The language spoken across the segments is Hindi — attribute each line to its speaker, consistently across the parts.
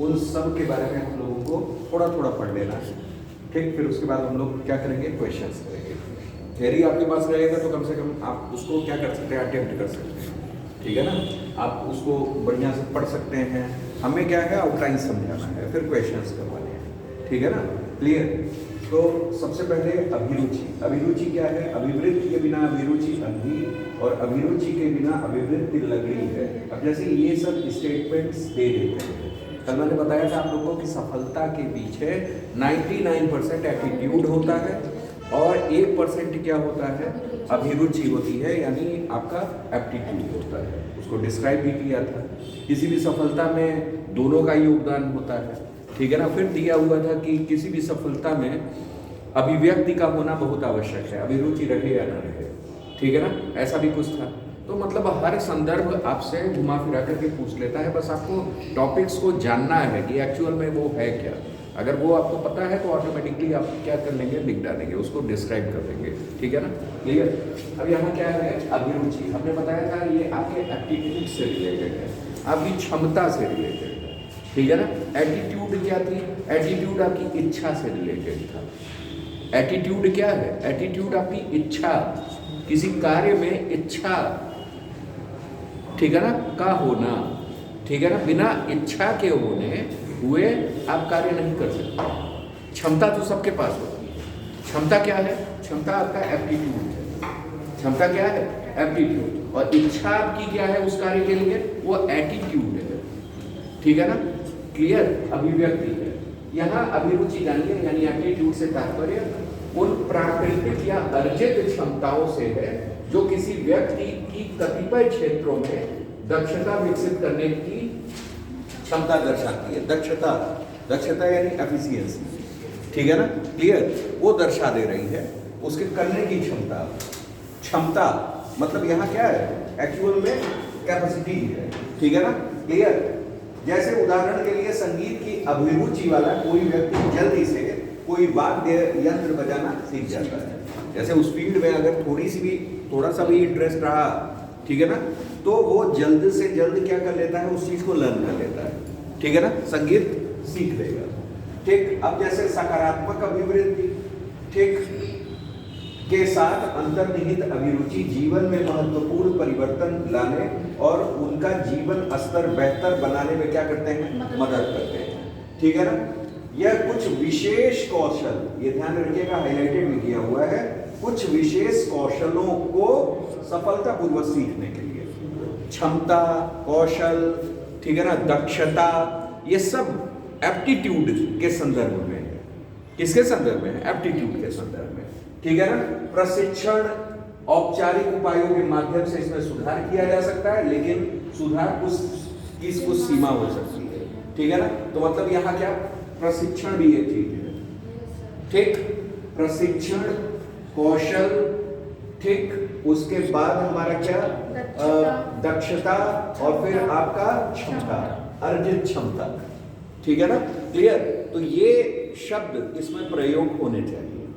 Speaker 1: उन सब के बारे में हम लोगों को थोड़ा थोड़ा पढ़ लेना है, ठीक। फिर उसके बाद हम लोग क्या करेंगे, क्वेश्चंस करेंगे। थ्योरी आपके पास रहेगा तो कम से कम आप उसको क्या कर सकते हैं, अटेम्प्ट कर सकते हैं, ठीक है ना। आप उसको बढ़िया से पढ़ सकते हैं। हमें क्या है, आउटलाइन समझाना है, फिर क्वेश्चंस करवाने हैं, ठीक है ना, क्लियर। तो सबसे पहले अभिरुचि। अभिरुचि क्या है, अभिवृत्ति के बिना अभिरुचि अंधी और अभिरुचि के बिना अभिवृत्ति लगड़ी है। अब जैसे ये सब स्टेटमेंट्स दे देते हैं, कल मैंने बताया था आप लोगों की सफलता के पीछे 99% एटीट्यूड होता है और 1% क्या होता है, अभिरुचि होती है, यानी आपका एप्टीट्यूड होता है। उसको डिस्क्राइब भी किया था। किसी भी सफलता में दोनों का योगदान होता है, ठीक है ना। फिर दिया हुआ था कि किसी भी सफलता में अभिव्यक्ति का होना बहुत आवश्यक है, अभिरुचि रहे या न रहे, ठीक है ना, ऐसा भी कुछ था। तो मतलब हर संदर्भ आपसे घुमा फिरा करके पूछ लेता है, बस आपको टॉपिक्स को जानना है कि एक्चुअल में वो है क्या। अगर वो आपको पता है तो ऑटोमेटिकली आप क्या कर लेंगे, लिख डालेंगे, उसको डिस्क्राइब कर देंगे, ठीक है ना, क्लियर। अब यहाँ क्या है, अभिरुचि। हमने बताया था ये आपके एप्टीट्यूड से रिलेटेड है, आपकी क्षमता से रिलेटेड है, ठीक है ना। एटीट्यूड क्या थी, एटीट्यूड आपकी इच्छा से रिलेटेड था। एटीट्यूड क्या है, एटीट्यूड आपकी इच्छा, किसी कार्य में इच्छा, ठीक है ना, का होना, ठीक है ना। बिना इच्छा के होने हुए आप कार्य नहीं कर सकते। क्षमता तो सबके पास होती है। क्षमता क्या है, क्षमता आपका एप्टीट्यूड है। क्षमता क्या है, एप्टीट्यूड। और इच्छा आपकी क्या है उस कार्य के लिए, वो एटीट्यूड है, ठीक है ना, क्लियर, अभिव्यक्ति है। यहाँ अभिरुचि जानिए, यानी एप्टीट्यूड से तात्पर्य उन प्राकृतिक या अर्जित क्षमताओं से है जो किसी व्यक्ति की कतिपय क्षेत्रों में दक्षता विकसित करने की क्षमता दर्शाती है। दक्षता, दक्षता यानी एफिशिएंसी, ठीक है ना, क्लियर, वो दर्शा दे रही है उसके करने की क्षमता। क्षमता मतलब यहाँ क्या है, एक्चुअल में कैपेसिटी है, ठीक है ना, क्लियर। जैसे उदाहरण के लिए संगीत की अभिरुचि वाला कोई व्यक्ति जल्दी से कोई वाद्य यंत्र बजाना सीख जाता है। जैसे उस फील्ड में अगर थोड़ा सा भी इंटरेस्ट रहा, ठीक है ना, तो वो जल्द से जल्द क्या कर लेता है, उस चीज को लर्न कर लेता है, ठीक है ना, संगीत सीख लेगा, ठीक। अब जैसे सकारात्मक अभिवृत्ति, ठीक, के साथ अंतर्निहित अभिरुचि जीवन में महत्वपूर्ण परिवर्तन लाने और उनका जीवन स्तर बेहतर बनाने में क्या करते हैं, मदद करते हैं, ठीक है ना। यह कुछ विशेष कौशल, ये ध्यान रखिएगा, हाईलाइटेड भी किया हुआ है, कुछ विशेष कौशलों को सफलतापूर्वक सीखने के लिए, क्षमता, कौशल, ठीक है ना, दक्षता, ये सब एप्टीट्यूड के संदर्भ में है। किसके संदर्भ में है, एप्टीट्यूड के संदर्भ में, ठीक है ना। प्रशिक्षण, औपचारिक उपायों के माध्यम से इसमें सुधार किया जा सकता है, लेकिन सुधार कुछ सीमा हो सकती है, ठीक है ना। तो मतलब यहाँ क्या, प्रशिक्षण भी एक चीज है, ठीक, प्रशिक्षण, कौशल, ठीक, उसके बाद हमारा क्या, दक्षता, और फिर आपका क्षमता, अर्जित क्षमता, ठीक है ना, क्लियर। तो ये शब्द इसमें प्रयोग होने चाहिए,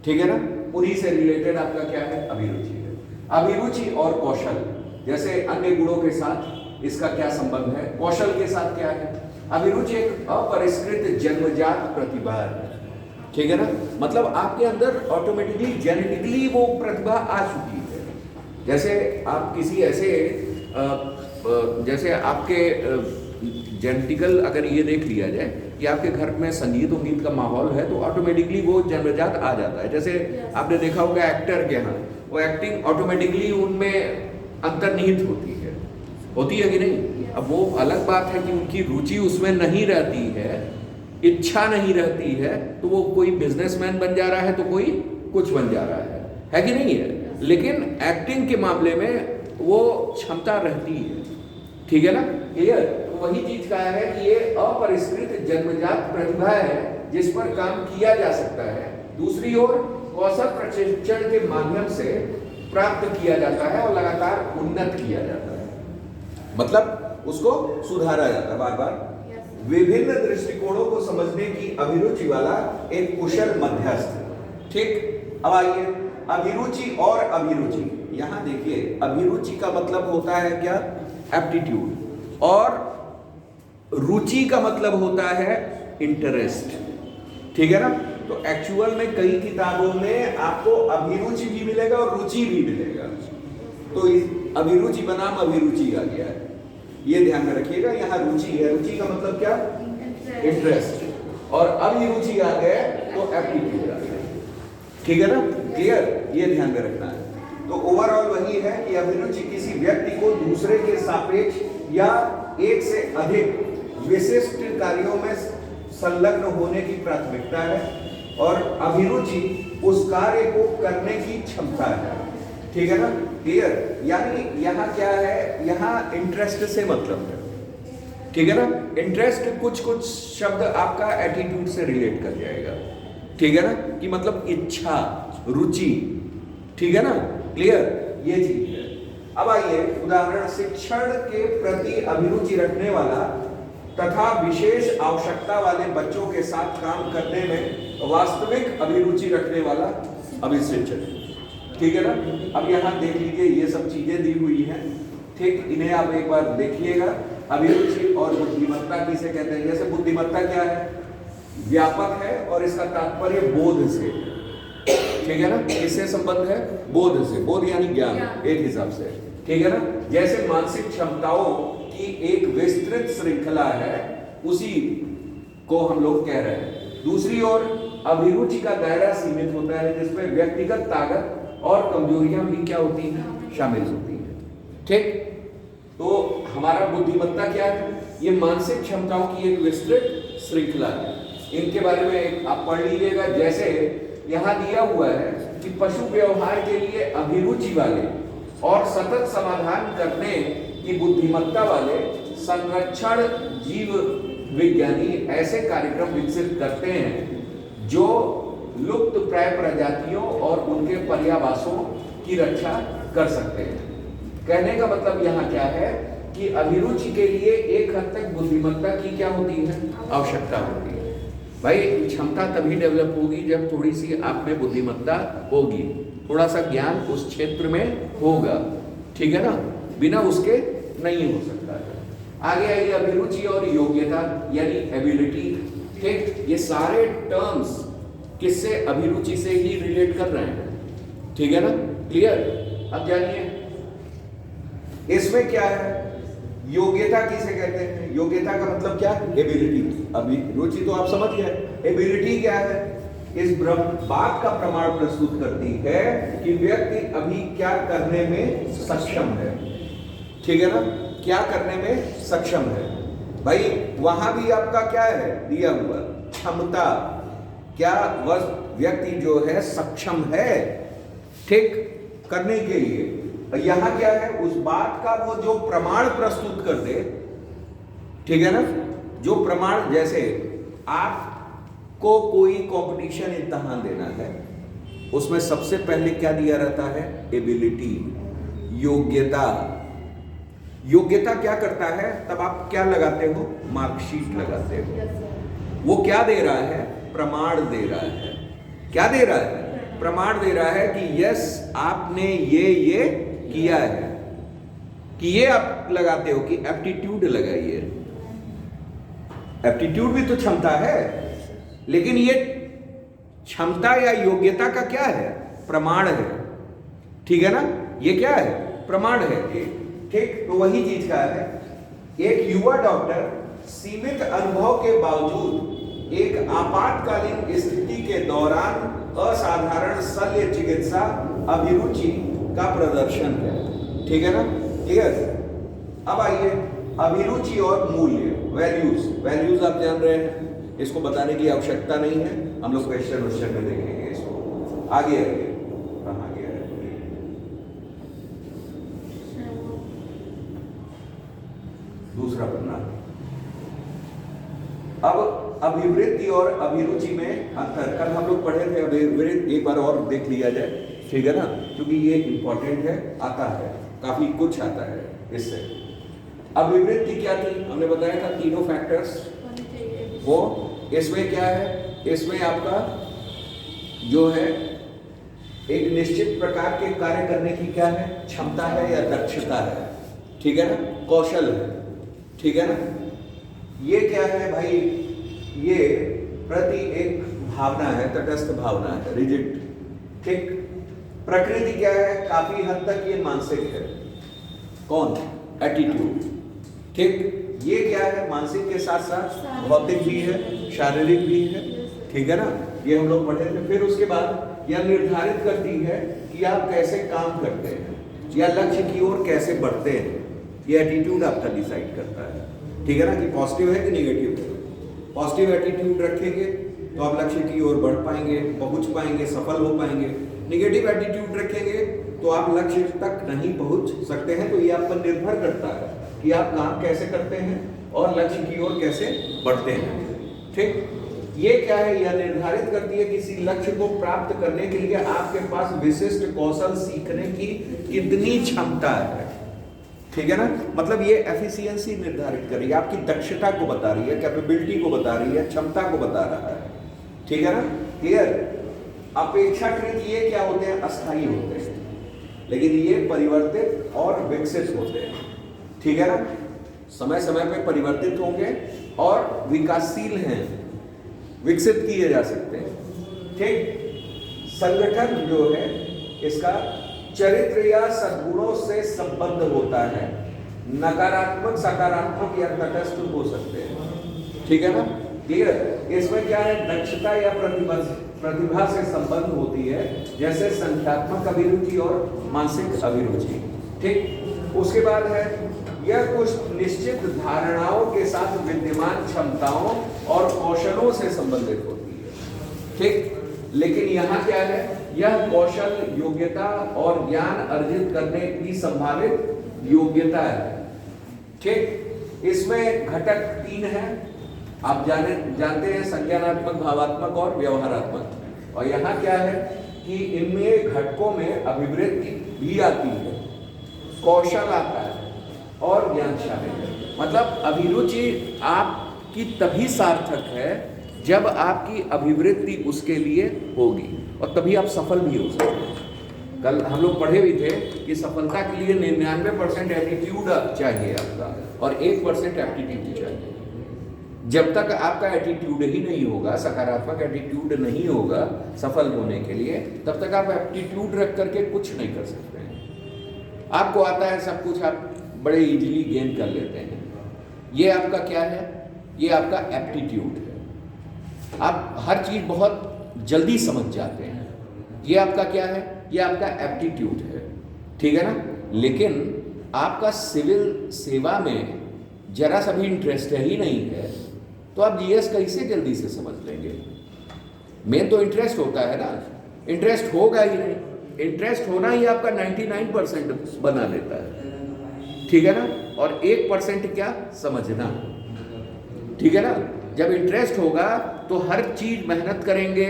Speaker 1: ठीक है ना। उन्हीं से रिलेटेड आपका क्या है, अभिरुचि है। अभिरुचि और कौशल, जैसे अन्य गुणों के साथ इसका क्या संबंध है, कौशल के साथ क्या है। अभिरुचि एक अपरिष्कृत जन्मजात प्रतिभा है, ठीक है ना, मतलब आपके अंदर ऑटोमेटिकली जेनेटिकली वो प्रतिभा आ चुकी है। जैसे आप किसी ऐसे जैसे आपके जेनेटिकल अगर ये देख लिया जाए कि आपके घर में संगीत उंगीत का माहौल है तो ऑटोमेटिकली वो जन्मजात आ जाता है। जैसे आपने देखा होगा एक्टर के यहाँ, वो एक्टिंग ऑटोमेटिकली उनमें अंतर्निहित होती है कि नहीं। अब वो अलग बात है कि उनकी रुचि उसमें नहीं रहती है, इच्छा नहीं रहती है, तो वो कोई बिजनेसमैन बन जा रहा है तो कोई कुछ बन जा रहा है कि नहीं है। लेकिन एक्टिंग के मामले में वो क्षमता रहती है, ठीक है ना, क्लियर। तो वही चीज कहा है कि ये अपरिष्कृत जन्मजात प्रतिभा है जिस पर काम किया जा सकता है। दूसरी ओर कौशल प्रशिक्षण के माध्यम से प्राप्त किया जाता है और लगातार उन्नत किया जाता है, मतलब उसको सुधारा जाता है बार बार। विभिन्न दृष्टिकोणों को समझने की अभिरुचि वाला एक कुशल मध्यस्थ, ठीक। अब आइए अभिरुचि और अभिरुचि, यहां देखिए अभिरुचि का मतलब होता है क्या, एप्टीट्यूड, और रुचि का मतलब होता है इंटरेस्ट, ठीक है ना। तो एक्चुअल में कई किताबों में आपको अभिरुचि भी मिलेगा और रुचि भी मिलेगा, तो अभिरुचि बनाम अभिरुचि आ गया है, ये ध्यान में रखिएगा। यहाँ रुचि है, रुचि का मतलब क्या, इंटरेस्ट, और अभिरुचि आ गया तो एप्टीट्यूड आ गया, ठीक है ना, क्लियर, ये ध्यान में रखना है। तो ओवरऑल वही है कि अभिरुचि किसी व्यक्ति को दूसरे के सापेक्ष या एक से अधिक विशिष्ट कार्यों में संलग्न होने की प्राथमिकता है, और अभिरुचि उस कार्य को करने की क्षमता है, ठीक है ना, क्लियर। यानी यहाँ क्या है, यहाँ इंटरेस्ट से मतलब है, ठीक है ना। इंटरेस्ट कुछ कुछ शब्द आपका एटीट्यूड से रिलेट कर जाएगा, ठीक है ना, कि मतलब इच्छा, रुचि, ठीक है ना, क्लियर, ये चीज है। अब आइए उदाहरण, शिक्षण के प्रति अभिरुचि रखने वाला तथा विशेष आवश्यकता वाले बच्चों के साथ काम करने में वास्तविक अभिरुचि रखने वाला अभिशिक्षक, ठीक है ना। अब यहाँ देख लीजिए, ये सब चीजें दी हुई हैं, ठीक, इन्हें आप एक बार देखिएगा। अभिरुचि और बुद्धिमत्ता किसे कहते हैं। जैसे बुद्धिमत्ता क्या है, व्यापक है और इसका तात्पर्य बोध से, ठीक है ना, इससे संबंध है बोध से, बोध यानी ज्ञान, एक हिसाब से, ठीक है ना। जैसे मानसिक क्षमताओं की एक विस्तृत श्रृंखला है, उसी को हम लोग कह रहे हैं। दूसरी ओर अभिरुचि का दायरा सीमित होता है, जिसमें व्यक्तिगत ताकत और कमजोरियां भी क्या होती हैं, शामिल होती हैं, ठीक। तो हमारा बुद्धिमत्ता क्या है, ये मानसिक क्षमताओं की एक विस्तृत श्रृंखला है। इनके बारे में आप पढ़ लीजिएगा। जैसे यहाँ दिया हुआ है कि पशु व्यवहार के लिए अभिरुचि वाले और सतत समाधान करने की बुद्धिमत्ता वाले संरक्षण जीव विज्ञानी ऐसे कार्यक्रम विकसित करते हैं जो लुप्त प्राय प्रजातियों और उनके पर्यावासों की रक्षा कर सकते हैं। कहने का मतलब यहाँ क्या है कि अभिरुचि के लिए एक हद तक बुद्धिमत्ता की क्या होती है, आवश्यकता होती है। भाई क्षमता तभी डेवलप होगी जब थोड़ी सी आप में बुद्धिमत्ता होगी, थोड़ा सा ज्ञान उस क्षेत्र में होगा, ठीक है ना, बिना उसके नहीं हो सकता है। आगे आइए अभिरुचि और योग्यता यानी एबिलिटी, ठीक, ये सारे टर्म्स किससे, अभिरुचि से ही रिलेट कर रहे हैं, ठीक है ना, क्लियर। अब जानिए इसमें क्या है, योग्यता किसे कहते हैं। योग्यता का मतलब क्या, एबिलिटी। अभिरुचि तो आप समझ गए, एबिलिटी क्या है, इस बात का प्रमाण प्रस्तुत करती है कि व्यक्ति अभी क्या करने में सक्षम है, ठीक है ना, क्या करने में सक्षम है। भाई वहां भी आपका क्या है दिया हुआ, क्षमता, क्या वह व्यक्ति जो है सक्षम है, ठीक, करने के लिए। यहां क्या है, उस बात का वो जो प्रमाण प्रस्तुत कर दे, ठीक है ना, जो प्रमाण, जैसे आपको कोई कंपटीशन इम्तिहान देना है, उसमें सबसे पहले क्या दिया रहता है, एबिलिटी, योग्यता। योग्यता क्या करता है, तब आप क्या लगाते हो, मार्कशीट लगाते हो। वो क्या दे रहा है, प्रमाण दे रहा है। क्या दे रहा है, प्रमाण दे रहा है कि यस आपने ये किया है, कि ये आप लगाते हो कि एप्टीट्यूड लगाइए। एप्टीट्यूड भी तो क्षमता है, लेकिन ये क्षमता या योग्यता का क्या है, प्रमाण है, ठीक है ना, ये क्या है, प्रमाण है, ठीक। तो वही चीज का है, एक युवा डॉक्टर सीमित अनुभव के बावजूद एक आपातकालीन स्थिति के दौरान असाधारण शल्य चिकित्सा अभिरुचि का प्रदर्शन है, ठीक है ना, क्लियर। अब आइए अभिरुचि और मूल्य, वैल्यूज। वैल्यूज आप जान रहे हैं, इसको बताने की आवश्यकता नहीं है, हम लोग क्वेश्चन में देखेंगे इसको। आगे आइए, कहाँ गया है, दूसरा पन्ना। अब अभिवृत्ति और अभिरुचि में अंतर, कल हम लोग पढ़े थे, अभिवृत्ति एक बार और देख लिया जाए, ठीक है ना, क्योंकि ये इंपॉर्टेंट है, आता है, काफी कुछ आता है इससे। अभिवृत्ति क्या थी, हमने बताया था तीनों फैक्टर्स, वो इसमें क्या है, इसमें आपका जो है एक निश्चित प्रकार के कार्य करने की क्या है, क्षमता है या दक्षता है, ठीक है ना, कौशल है, ठीक है ना। ये क्या है भाई, ये प्रति एक भावना है, तटस्थ भावना है, रिजिड। ठीक, प्रकृति क्या है, काफी हद तक ये मानसिक है। कौन, एटीट्यूड। ठीक, ये क्या है, मानसिक के साथ साथ भौतिक भी है, शारीरिक भी है। ठीक है ना, ये हम लोग पढ़े थे। फिर उसके बाद यह निर्धारित करती है कि आप कैसे काम करते हैं या लक्ष्य की ओर कैसे बढ़ते हैं। ये एटीट्यूड आपका डिसाइड करता है। ठीक है ना, कि पॉजिटिव है कि नेगेटिव है। पॉजिटिव एटीट्यूड रखेंगे तो आप लक्ष्य की ओर बढ़ पाएंगे, पहुंच पाएंगे, सफल हो पाएंगे। नेगेटिव एटीट्यूड रखेंगे तो आप लक्ष्य तक नहीं पहुंच सकते हैं। तो ये आप पर निर्भर करता है कि आप काम कैसे करते हैं और लक्ष्य की ओर कैसे बढ़ते हैं। ठीक, ये क्या है, यह निर्धारित करती है किसी लक्ष्य को प्राप्त करने के लिए आपके पास विशिष्ट कौशल सीखने की कितनी क्षमता है। ठीक है ना, मतलब ये एफिशिएंसी निर्धारित कर रही है, आपकी दक्षता को बता रही है, कैपेबिलिटी को बता रही है, क्षमता को बता रहा है। ठीक है ना, क्लियर। अपेक्षाकृत ये क्या होते हैं, अस्थायी होते हैं, लेकिन ये परिवर्तित और विकसित होते हैं। ठीक है ना, समय समय पे परिवर्तित होंगे और विकासशील हैं, विकसित किए जा सकते हैं। ठीक, संगठन जो है इसका चरित्र या सद्गुणों से संबंध होता है। नकारात्मक, सकारात्मक या तटस्थ हो सकते हैं। ठीक है ना, क्लियर। इसमें क्या है, दक्षता या प्रतिभा से संबंध होती है, जैसे संख्यात्मक अभिरुचि और मानसिक अभिरुचि। ठीक, उसके बाद है यह कुछ निश्चित धारणाओं के साथ विद्यमान क्षमताओं और कौशलों से संबंधित होती है। ठीक, लेकिन यहाँ क्या है, यह कौशल, योग्यता और ज्ञान अर्जित करने की संभावित योग्यता है। ठीक, इसमें घटक 3 है, आप जानते हैं, संज्ञानात्मक, भावात्मक और व्यवहारात्मक। और यहाँ क्या है कि इनमें घटकों में अभिवृत्ति भी आती है, कौशल आता है और ज्ञान शामिल है। मतलब अभिरुचि आपकी तभी सार्थक है जब आपकी अभिवृत्ति उसके लिए होगी, और तभी आप सफल भी हो सकते हैं। कल हम लोग पढ़े भी थे कि सफलता के लिए 99% एटीट्यूड चाहिए आपका और 1% एप्टीट्यूड चाहिए। जब तक आपका एटीट्यूड ही नहीं होगा, सकारात्मक एटीट्यूड नहीं होगा सफल होने के लिए, तब तक आप एप्टीट्यूड रख करके कुछ नहीं कर सकते हैं। आपको आता है सब कुछ, आप बड़े इजीली गेन कर लेते हैं। ये आपका क्या है, ये आपका एप्टीट्यूड है। आप हर चीज बहुत जल्दी समझ जाते हैं, ये आपका क्या है, ये आपका एप्टीट्यूड है। ठीक है ना, लेकिन आपका सिविल सेवा में जरा सा भी इंटरेस्ट ही नहीं है, तो आप जीएस कैसे जल्दी से समझ लेंगे। मेन तो इंटरेस्ट होता है ना, इंटरेस्ट होगा ही नहीं, इंटरेस्ट होना ही आपका 99% बना देता है। ठीक है ना, और 1% क्या, समझना। ठीक है ना, जब इंटरेस्ट होगा तो हर चीज मेहनत करेंगे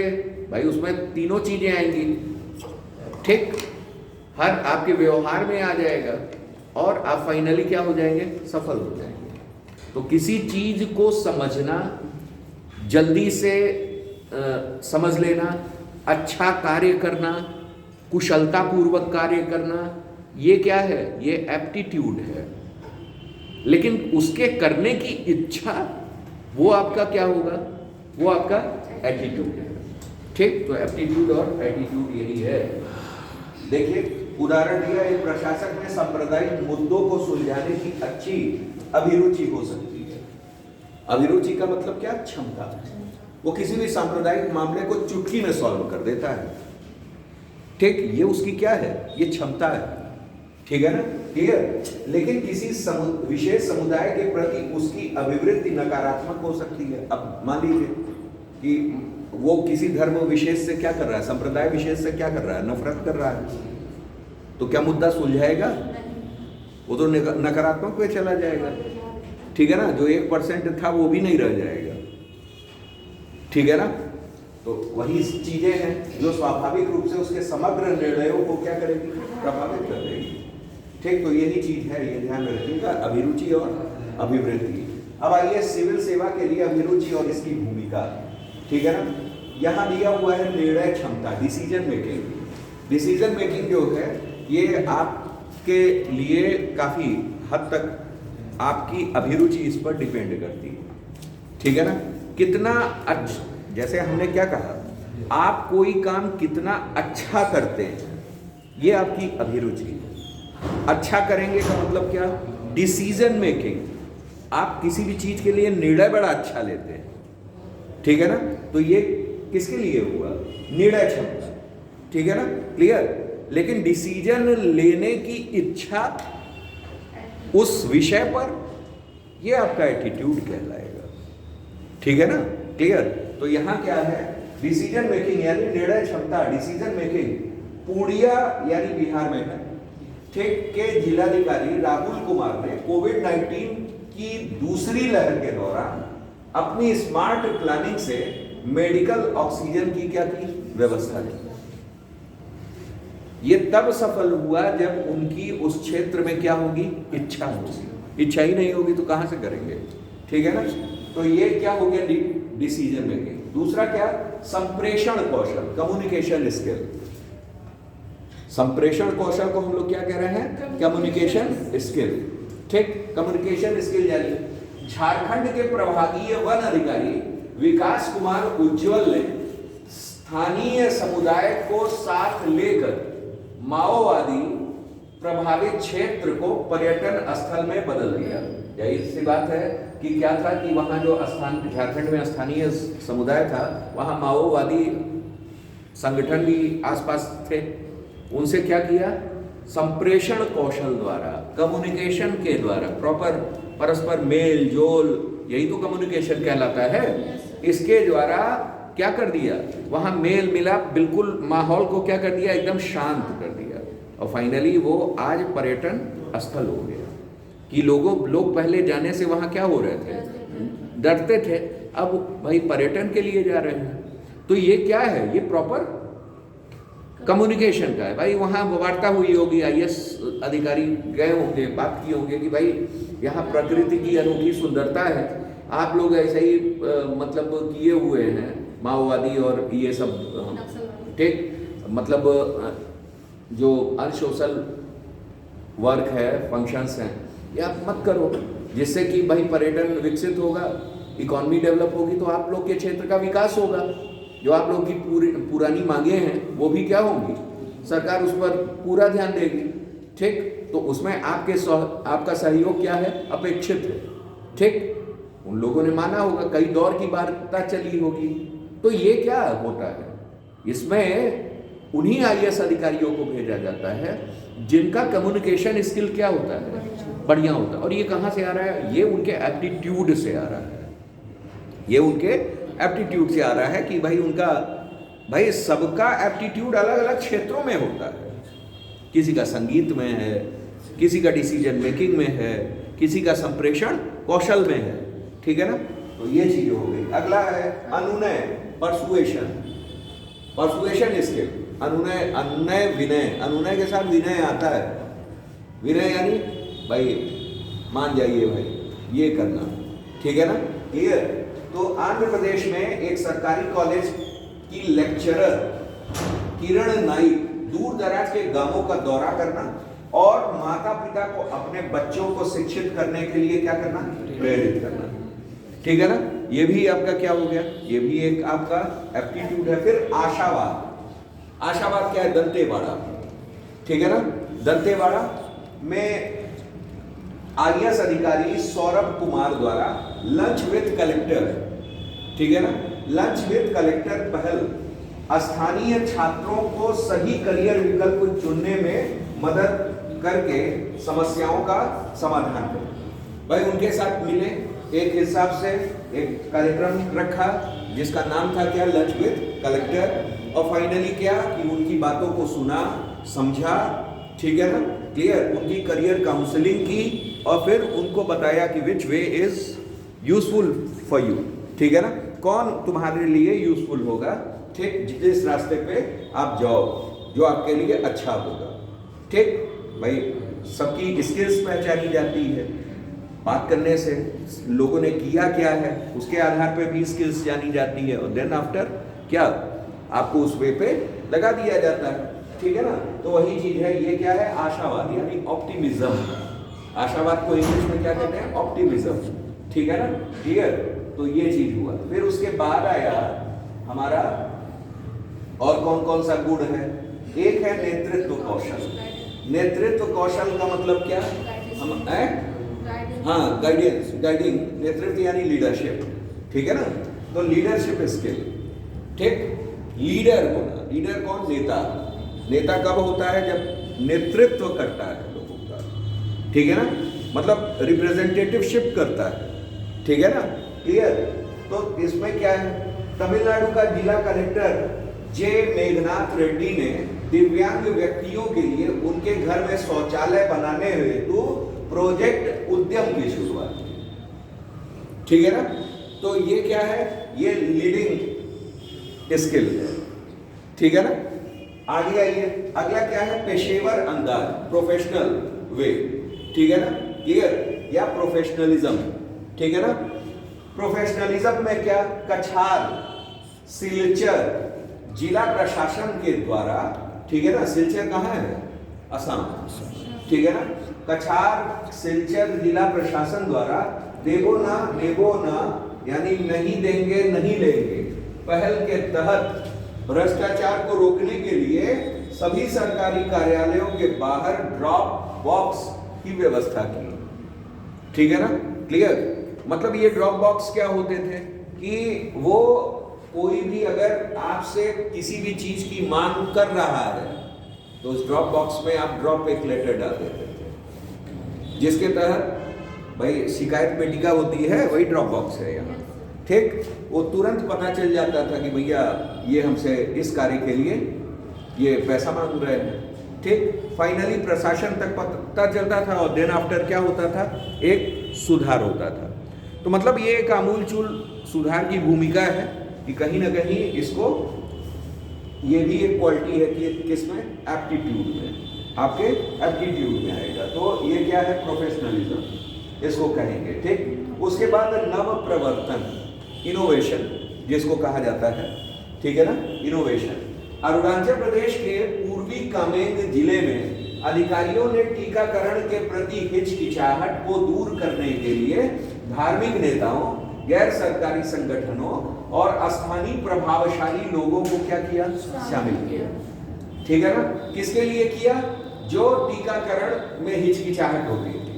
Speaker 1: भाई, उसमें तीनों चीजें आएंगी। ठीक, हर आपके व्यवहार में आ जाएगा और आप फाइनली क्या हो जाएंगे, सफल हो जाएंगे। तो किसी चीज को समझना, जल्दी से समझ लेना, अच्छा कार्य करना, कुशलता पूर्वक कार्य करना, ये क्या है, ये एप्टीट्यूड है। लेकिन उसके करने की इच्छा, वो आपका क्या होगा, वो आपका एटीट्यूड है। ठीक, तो एप्टीट्यूड और एटीट्यूड यही है। देखिए, उदाहरण दिया, एक प्रशासक में सांप्रदायिक मुद्दों को सुलझाने की अच्छी अभिरुचि हो सकती है। अभिरुचि का मतलब क्या, क्षमता। वो किसी भी सांप्रदायिक मामले को चुटकी में सॉल्व कर देता है। ठीक, ये उसकी क्या है, ये क्षमता है। ठीक है ना, क्लियर। लेकिन किसी विशेष समुदाय के प्रति उसकी अभिवृत्ति नकारात्मक हो सकती है। अब मान लीजिए कि वो किसी धर्म विशेष से क्या कर रहा है, संप्रदाय विशेष से क्या कर रहा है, नफरत कर रहा है, तो क्या मुद्दा सुलझाएगा, वो तो नकारात्मक पे चला जाएगा। ठीक है ना, जो 1% था वो भी नहीं रह जाएगा। ठीक है ना, तो वही चीजें हैं जो स्वाभाविक रूप से उसके समग्र निर्णयों को क्या करेगी, प्रभावित कर देगी। ठीक, तो यही चीज है, ये ध्यान रखिएगा, अभिरुचि और अभिवृत्ति। अब आइए सिविल सेवा के लिए अभिरुचि और इसकी भूमिका। ठीक है ना, यहाँ दिया हुआ है निर्णय क्षमता, डिसीजन मेकिंग। डिसीजन मेकिंग जो है ये आपके लिए काफी हद तक आपकी अभिरुचि इस पर डिपेंड करती है। ठीक है ना। कितना अच्छा, जैसे हमने क्या कहा, आप कोई काम कितना अच्छा करते हैं ये आपकी अभिरुचि है। अच्छा करेंगे का मतलब क्या, डिसीजन मेकिंग, आप किसी भी चीज के लिए निर्णय बड़ा अच्छा लेते हैं, ठीक है ना। तो ये किसके लिए हुआ, निर्णय क्षमता, ठीक है ना, क्लियर। लेकिन डिसीजन लेने की इच्छा उस विषय पर, ये आपका एटीट्यूड कहलाएगा, ठीक है ना, क्लियर। तो यहां क्या है, डिसीजन मेकिंग यानी निर्णय क्षमता, डिसीजन मेकिंग। पूर्णिया यानी बिहार में है, ठीक, के जिलाधिकारी राहुल कुमार ने कोविड-19 की दूसरी लहर के दौरान अपनी स्मार्ट प्लानिंग से मेडिकल ऑक्सीजन की क्या की व्यवस्था की। ये तब सफल हुआ जब उनकी उस क्षेत्र में क्या होगी, इच्छा होगी। इच्छा ही नहीं होगी तो कहां से करेंगे, ठीक है ना। तो ये क्या हो गया, डिसीजन मेकिंग। दूसरा क्या, संप्रेषण कौशल, कम्युनिकेशन स्किल। संप्रेषण कौशल को हम लोग क्या कह रहे हैं, कम्युनिकेशन स्किल, ठीक। कम्युनिकेशन स्किल यानी झारखंड के प्रभागीय वन अधिकारी विकास कुमार उज्ज्वल ने स्थानीय समुदाय को साथ लेकर माओवादी प्रभावित क्षेत्र को पर्यटन स्थल में बदल दिया। यही सी बात है कि क्या था कि वहां जो स्थान, झारखंड में स्थानीय समुदाय था, वहां माओवादी संगठन भी आसपास थे। उनसे क्या किया, संप्रेषण कौशल द्वारा, कम्युनिकेशन के द्वारा, प्रॉपर परस्पर मेल जोल, यही तो कम्युनिकेशन कहलाता है। इसके द्वारा क्या कर दिया, वहां मेल मिलाप, बिल्कुल माहौल को क्या कर दिया, एकदम शांत कर दिया। और फाइनली वो आज पर्यटन स्थल हो गया कि लोग पहले जाने से वहां क्या हो रहे थे, डरते थे, अब भाई पर्यटन के लिए जा रहे हैं। तो ये क्या है, ये प्रॉपर कम्युनिकेशन का है भाई। वहाँ वार्ता हुई होगी, आईएएस अधिकारी गए होंगे, बात किए होंगे कि भाई यहाँ प्रकृति की अनोखी सुंदरता है, आप लोग ऐसे ही मतलब किए हुए हैं माओवादी और ये सब, ठीक, मतलब जो अनसोशल वर्क है, फंक्शंस हैं, ये आप मत करो, जिससे कि भाई पर्यटन विकसित होगा, इकोनॉमी डेवलप होगी, तो आप लोग के क्षेत्र का विकास होगा। जो आप लोग की पुरानी मांगे हैं वो भी क्या होंगी, सरकार उस पर पूरा ध्यान देगी, ठीक। तो उसमें आपका सहयोग क्या है, अपेक्षित है, ठीक। उन लोगों ने माना होगा, कई दौर की वार्ता चली होगी। तो ये क्या होता है, इसमें उन्हीं आईएएस अधिकारियों को भेजा जाता है जिनका कम्युनिकेशन स्किल क्या होता है, बढ़िया होता है। और ये कहाँ से आ रहा है, ये उनके एप्टीट्यूड से आ रहा है, ये उनके एप्टीट्यूड से आ रहा है कि भाई उनका, भाई सबका एप्टीट्यूड अलग अलग क्षेत्रों में होता है। किसी का संगीत में है, किसी का डिसीजन मेकिंग में है, किसी का संप्रेषण कौशल में है, ठीक है ना। तो ये चीज हो गई। अगला है अनुनय, परसुएशन, परसुएशन स्किल। अनुनय विनय, अनुनय के साथ विनय आता है। विनय यानी भाई मान जाइए भाई, ये करना, ठीक है ना, क्लियर। तो आंध्र प्रदेश में एक सरकारी कॉलेज की लेक्चरर किरण नाइक दूर दराज के गांवों का दौरा करना और माता पिता को अपने बच्चों को शिक्षित करने के लिए क्या करना, प्रेरित करना, ठीक है ना। ये भी आपका क्या हो गया, ये भी एक आपका एप्टीट्यूड है। फिर आशावाद, आशावाद क्या है, दंतेवाड़ा, ठीक है ना। दंतेवाड़ा में आईएएस अधिकारी सौरभ कुमार द्वारा लंच विद कलेक्टर, ठीक है ना, लंच विद कलेक्टर पहल स्थानीय छात्रों को सही करियर विकल्प चुनने में मदद करके समस्याओं का समाधान करें। भाई उनके साथ मिले, एक हिसाब से एक कार्यक्रम रखा जिसका नाम था क्या, लंच विद कलेक्टर। और फाइनली क्या कि उनकी बातों को सुना, समझा, ठीक है ना, क्लियर। उनकी करियर काउंसलिंग की और फिर उनको बताया कि which way is useful for you, ठीक है ना, कौन तुम्हारे लिए यूजफुल होगा, ठीक, जिस रास्ते पे आप जाओ जो आपके लिए अच्छा होगा, ठीक। भाई सबकी स्किल्स पहचानी जाती है, बात करने से लोगों ने किया क्या है उसके आधार पे भी स्किल्स जानी जाती है, और देन आफ्टर क्या आपको उस वे पे लगा दिया जाता है, ठीक है ना। तो वही चीज है, ये क्या है, आशावाद यानी ऑप्टिमिज्म। आशावाद को इंग्लिश में क्या कहते हैं, ऑप्टिमिज्म, ठीक है ना, क्लियर। तो ये चीज हुआ। फिर उसके बाद आया हमारा और कौन कौन सा गुण है? एक है नेतृत्व कौशल। नेतृत्व कौशल का मतलब क्या? हम हाँ, गाइडेंस, गाइडिंग, नेतृत्व यानी लीडरशिप, ठीक है ना। तो लीडरशिप स्किल, ठीक। लीडर होना, लीडर कौन? नेता। नेता कब होता है? जब नेतृत्व करता है लोगों का, ठीक है ना, मतलब रिप्रेजेंटेटिवशिप करता है, ठीक है ना, क्लियर। तो इसमें क्या है, तमिलनाडु का जिला कलेक्टर जे मेघनाथ रेड्डी ने दिव्यांग व्यक्तियों के लिए उनके घर में शौचालय बनाने हेतु प्रोजेक्ट उद्यम की शुरुआत की, ठीक है ना। तो ये क्या है? ये लीडिंग स्किल है, ठीक है ना। आगे आइए, अगला क्या है? पेशेवर अंदाज, प्रोफेशनल वे, ठीक है ना, क्लियर, या प्रोफेशनलिज्म, ठीक है ना। प्रोफेशनलिज्म में क्या? कछार, सिलचर जिला प्रशासन के द्वारा, ठीक है ना। सिलचर कहाँ है? असम, ठीक है ना। कछार सिलचर जिला प्रशासन द्वारा देवो ना यानी नहीं देंगे नहीं लेंगे पहल के तहत भ्रष्टाचार को रोकने के लिए सभी सरकारी कार्यालयों के बाहर ड्रॉप बॉक्स की व्यवस्था की, ठीक है ना, क्लियर। मतलब ये ड्रॉप बॉक्स क्या होते थे कि वो कोई भी अगर आपसे किसी भी चीज की मांग कर रहा है तो उस ड्रॉप बॉक्स में आप ड्रॉप एक लेटर डाल देते थे, जिसके तहत भाई शिकायत पेटिका होती है, वही ड्रॉप बॉक्स है यहाँ, ठीक। वो तुरंत पता चल जाता था कि भैया ये हमसे इस कार्य के लिए ये पैसा मांग रहे हैं, ठीक। फाइनली प्रशासन तक पता चलता था और देन आफ्टर क्या होता था? एक सुधार होता था। तो मतलब ये एक आमूलचूल सुधार की भूमिका है कि कहीं ना कहीं इसको, ये भी एक क्वालिटी है कि किसमें? एप्टीट्यूड में, आपके एप्टीट्यूड में आएगा। तो ये क्या है? प्रोफेशनलिज्म इसको कहेंगे, ठीक। उसके बाद नव प्रवर्तन, इनोवेशन जिसको कहा जाता है, ठीक है ना, इनोवेशन। अरुणाचल प्रदेश के पूर्वी कामेंग जिले में अधिकारियों ने टीकाकरण के प्रति हिचकिचाहट को दूर करने के लिए धार्मिक नेताओं, गैर सरकारी संगठनों और स्थानीय प्रभावशाली लोगों को क्या किया? शामिल किया, ठीक है ना। किसके लिए किया? जो टीकाकरण में हिचकिचाहट होती थी,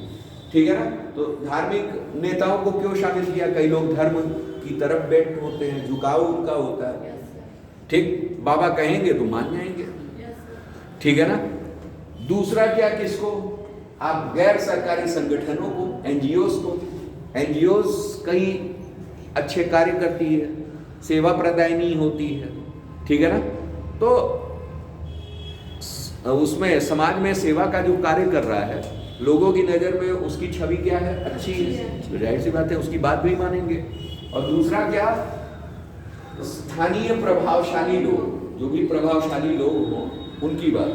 Speaker 1: ठीक है ना। तो धार्मिक नेताओं को क्यों शामिल किया? कई लोग धर्म की तरफ बेंट होते हैं, झुकाव उनका होता है, ठीक। बाबा कहेंगे तो मान जाएंगे, ठीक है ना। दूसरा क्या? किसको? आप गैर सरकारी संगठनों को, एनजीओस को। एनजीओस कई अच्छे कार्य करती है, सेवा प्रदायनी होती है, ठीक है ना। तो उसमें समाज में सेवा का जो कार्य कर रहा है, लोगों की नजर में उसकी छवि क्या है? अच्छी है, जाहिर सी बात है उसकी बात भी मानेंगे। और दूसरा क्या? स्थानीय प्रभावशाली लोग, जो भी प्रभावशाली लोग हों उनकी बात,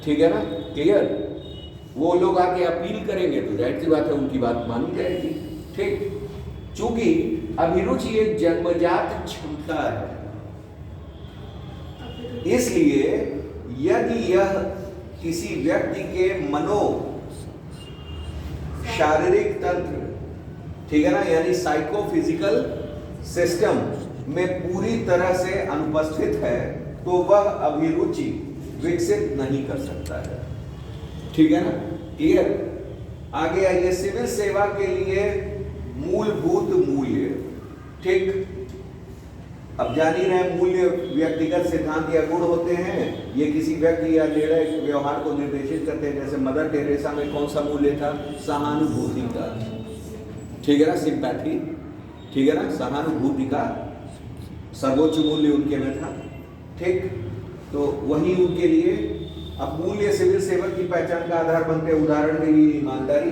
Speaker 1: ठीक है ना, क्लियर। वो लोग आके अपील करेंगे तो जाहिर सी बात है उनकी बात मानी जाएगी, ठीक। चूंकि अभिरुचि एक जन्मजात क्षमता है, इसलिए यदि यह किसी व्यक्ति के मनो शारीरिक तंत्र, ठीक है ना, यानी साइकोफिजिकल सिस्टम में पूरी तरह से अनुपस्थित है तो वह अभिरुचि विकसित नहीं कर सकता है, ठीक है ना, क्लियर। आगे आइए, सिविल सेवा के लिए मूलभूत मूल्य, ठीक। अब जान ही रहे, मूल्य व्यक्तिगत सिद्धांत या गुण होते हैं, ये किसी व्यक्ति या निर्णय व्यवहार को निर्देशित करते हैं। जैसे मदर टेरेसा में कौन सा मूल्य था? सहानुभूति का, ठीक है ना, सिंपैथी, ठीक है ना, सहानुभूति का सर्वोच्च मूल्य उनके में था, ठीक। तो वही उनके लिए अब मूल्य सिविल सेवक की पहचान का आधार बनते हैं। उदाहरण के लिए ईमानदारी,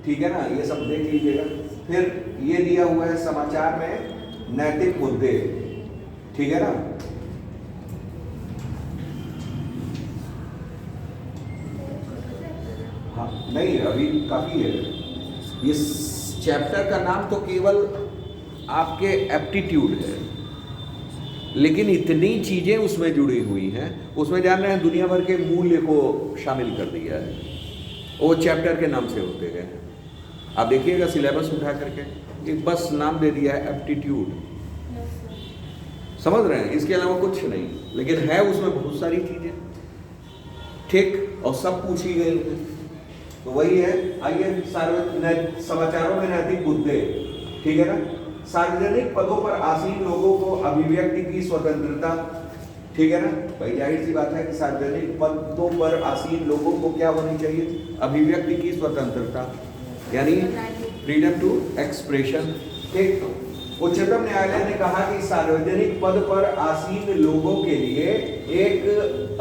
Speaker 1: ठीक है ना, ये सब देख लीजिएगा। फिर ये दिया हुआ है समाचार में नैतिक मुद्दे, ठीक है ना। हाँ नहीं, अभी काफी है। इस चैप्टर का नाम तो केवल आपके एप्टीट्यूड है, लेकिन इतनी चीजें उसमें जुड़ी हुई हैं। उसमें जान रहे हैं दुनिया भर के मूल्य को शामिल कर दिया है, वो चैप्टर के नाम से होते गए। आप देखिएगा सिलेबस उठा करके, एक बस नाम दे दिया है एप्टीट्यूड, समझ रहे हैं, इसके अलावा कुछ नहीं, लेकिन है उसमें बहुत सारी चीजें, ठीक, और सब पूछी गई है। तो वही है, आइए समाचारों में नैतिक मुद्दे, ठीक है ना। सार्वजनिक पदों पर आसीन लोगों को अभिव्यक्ति की स्वतंत्रता, ठीक है ना भाई, जाहिर सी बात है कि सार्वजनिक पदों पर आसीन लोगों को क्या होनी चाहिए, अभिव्यक्ति की स्वतंत्रता, यानी फ्रीडम टू एक्सप्रेशन, ठीक। उच्चतम न्यायालय ने कहा कि सार्वजनिक पद पर आसीन लोगों के लिए एक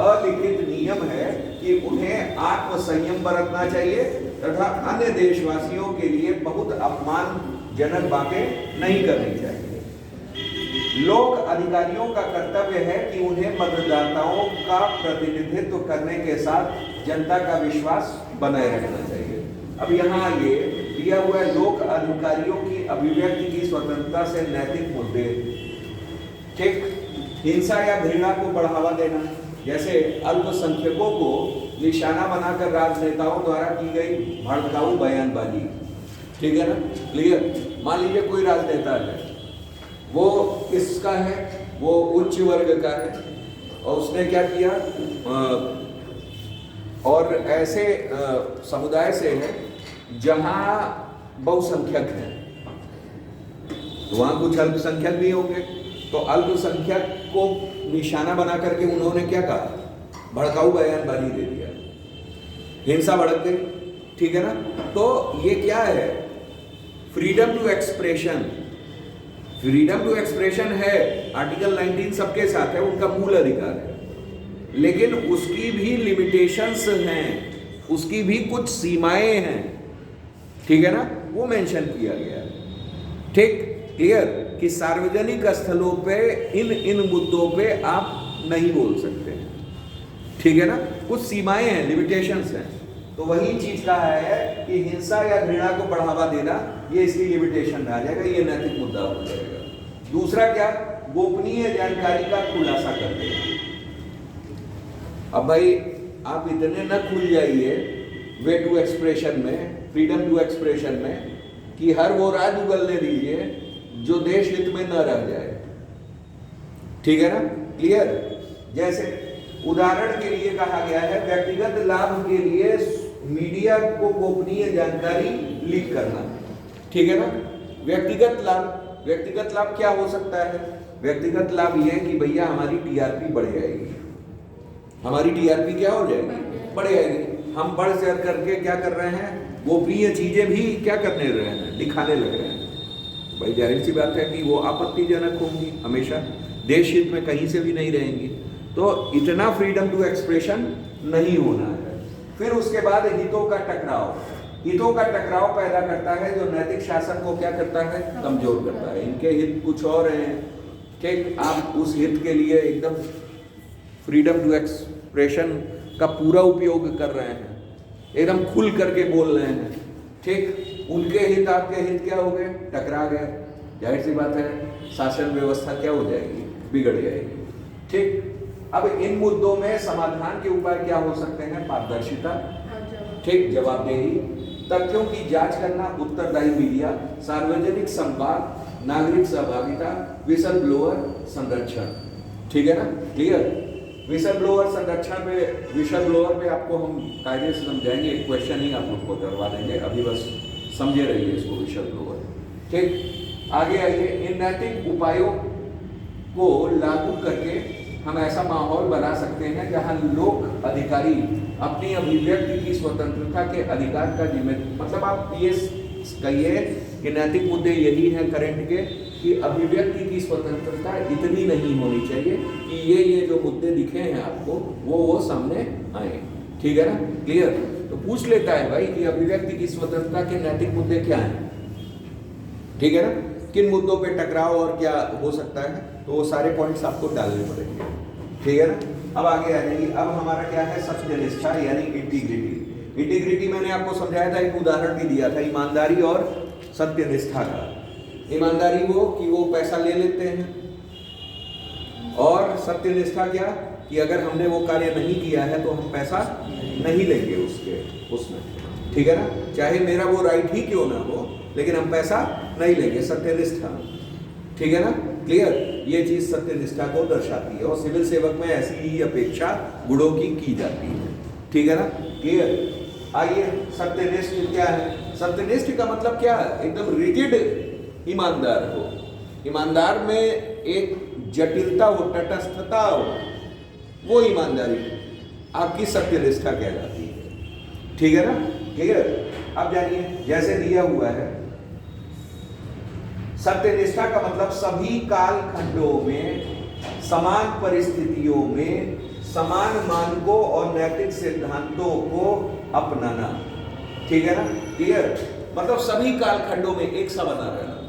Speaker 1: अलिखित नियम है कि उन्हें आत्मसंयम बरतना चाहिए तथा अन्य देशवासियों के लिए बहुत अपमानजनक बातें नहीं करनी चाहिए। लोक अधिकारियों का कर्तव्य है कि उन्हें मतदाताओं का प्रतिनिधित्व करने के साथ जनता का विश्वास बनाए रखना चाहिए। अब यहाँ ये दिया हुआ है, लोक अधिकारियों की अभिव्यक्ति की स्वतंत्रता से नैतिक मुद्दे, ठीक। हिंसा या घृणा को बढ़ावा देना, जैसे अल्पसंख्यकों को निशाना बनाकर राजनेताओं द्वारा की गई भड़काऊ बयानबाजी, ठीक है ना, क्लियर। मान लीजिए कोई राजनेता है, वो किसका है, वो उच्च वर्ग का है, और उसने क्या किया, और ऐसे समुदाय से है जहां बहुसंख्यक हैं, तो वहां कुछ अल्पसंख्यक भी होंगे, तो अल्पसंख्यक को निशाना बना करके उन्होंने क्या कहा, भड़काऊ बयानबाजी दे दिया, हिंसा भड़क गई, ठीक है ना। तो ये क्या है, freedom to expression, freedom to expression है, आर्टिकल 19 सबके साथ है, उनका मूल अधिकार है, लेकिन उसकी भी लिमिटेशंस हैं, उसकी भी कुछ सीमाएं हैं, ठीक है ना, वो मेंशन किया गया है, ठीक, क्लियर, कि सार्वजनिक स्थलों पे इन मुद्दों पे आप नहीं बोल सकते हैं, ठीक है ना, कुछ सीमाएं हैं, लिमिटेशंस हैं। तो वही चीज कहा है कि हिंसा या घृणा को बढ़ावा देना, ये इसकी लिमिटेशन में आ जाएगा, ये नैतिक मुद्दा हो जाएगा। दूसरा क्या, गोपनीय जानकारी का खुलासा कर देना। अब भाई आप इतने न खुल जाइए वे टू एक्सप्रेशन में, फ्रीडम टू एक्सप्रेशन में, कि हर वो राज उगलने दीजिए जो देश हित में न रह जाए, ठीक है ना, क्लियर। जैसे उदाहरण के लिए कहा गया है, व्यक्तिगत लाभ के लिए मीडिया को गोपनीय जानकारी लीक करना, ठीक है ना। व्यक्तिगत लाभ क्या हो सकता है, व्यक्तिगत लाभ यह है कि भैया हमारी टीआरपी बढ़ जाएगी, हमारी टीआरपी क्या हो जाएगी, बढ़ जाएगी, हम बढ़ चढ़ करके क्या कर रहे हैं, गोपनीय चीजें भी क्या करने रहे हैं, दिखाने लग रहे हैं। भाई जाहिर सी बात है कि वो आपत्तिजनक होंगी, हमेशा देश हित में कहीं से भी नहीं रहेंगी, तो इतना फ्रीडम टू एक्सप्रेशन नहीं होना है। फिर उसके बाद हितों का टकराव पैदा करता है, जो नैतिक शासन को क्या करता है, कमजोर करता है। इनके हित कुछ और हैं, ठीक, आप उस हित के लिए एकदम फ्रीडम टू एक्सप्रेशन का पूरा उपयोग कर रहे हैं, एकदम खुल करके बोल रहे हैं, ठीक, उनके हित आपके हित क्या हो गए, टकरा गए, जाहिर सी बात है शासन व्यवस्था क्या हो जाएगी, बिगड़ जाएगी, ठीक। अब इन मुद्दों में समाधान के उपाय क्या हो सकते हैं, पारदर्शिता, ठीक, जवाबदेही, तथ्यों की जांच करना, उत्तरदायी मीडिया, सार्वजनिक संवाद, नागरिक सहभागिता, विसल ब्लोअर संरक्षण, ठीक है ना, क्लियर। विसल ब्लोअर संरक्षण पे, विसल ब्लोअर पे आपको हम कायदे से समझाएंगे, एक क्वेश्चन ही आप लोग को करवा देंगे, अभी बस समझे रहिए इसको, विसल ब्लोअर, ठीक। आगे आइए, इन नैतिक उपायों को लागू करके हम ऐसा माहौल बना सकते हैं जहां लोक अधिकारी अपनी अभिव्यक्ति की स्वतंत्रता के अधिकार का मतलब आप ये कहिए कि नैतिक मुद्दे यही हैं करंट के, कि अभिव्यक्ति की स्वतंत्रता इतनी नहीं होनी चाहिए कि ये जो मुद्दे दिखे हैं आपको वो सामने आए, ठीक है ना, क्लियर। तो पूछ लेता है भाई कि अभिव्यक्ति की स्वतंत्रता के नैतिक मुद्दे क्या हैं, ठीक है ना, किन मुद्दों पे टकराव और क्या हो सकता है, तो वो सारे पॉइंट्स आपको डालने पड़ेंगे, ठीक है ना। अब आगे आ जाइए, अब हमारा क्या है, सत्यनिष्ठा यानी इंटीग्रिटी। इंटीग्रिटी मैंने आपको समझाया था, एक उदाहरण भी दिया था ईमानदारी और सत्यनिष्ठा का। ईमानदारी वो कि वो पैसा ले लेते हैं, और सत्यनिष्ठा क्या कि अगर हमने वो कार्य नहीं किया है तो हम पैसा नहीं लेंगे उसमें, ठीक है ना, चाहे मेरा वो राइट ही क्यों ना हो, लेकिन हम पैसा नहीं लेंगे, सत्यनिष्ठा। ठीक है ना, क्लियर? ये चीज सत्यनिष्ठा को दर्शाती है और सिविल सेवक में ऐसी ही अपेक्षा गुणों की जाती है। ठीक है ना, क्लियर? आइए, सत्यनिष्ठ क्या है? सत्यनिष्ठ का मतलब क्या है? एकदम रिजिड ईमानदार हो, ईमानदार में एक जटिलता हो, तटस्थता हो, वो ईमानदारी आपकी सत्यनिष्ठा कहलाती है। ठीक है ना, क्लियर? अब जानिए, जैसे दिया हुआ है, सत्यनिष्ठा का मतलब सभी कालखंडों में, समान परिस्थितियों में समान मानकों और नैतिक सिद्धांतों को अपनाना। ठीक है ना, क्लियर? मतलब सभी कालखंडों में एक सा बना रहना,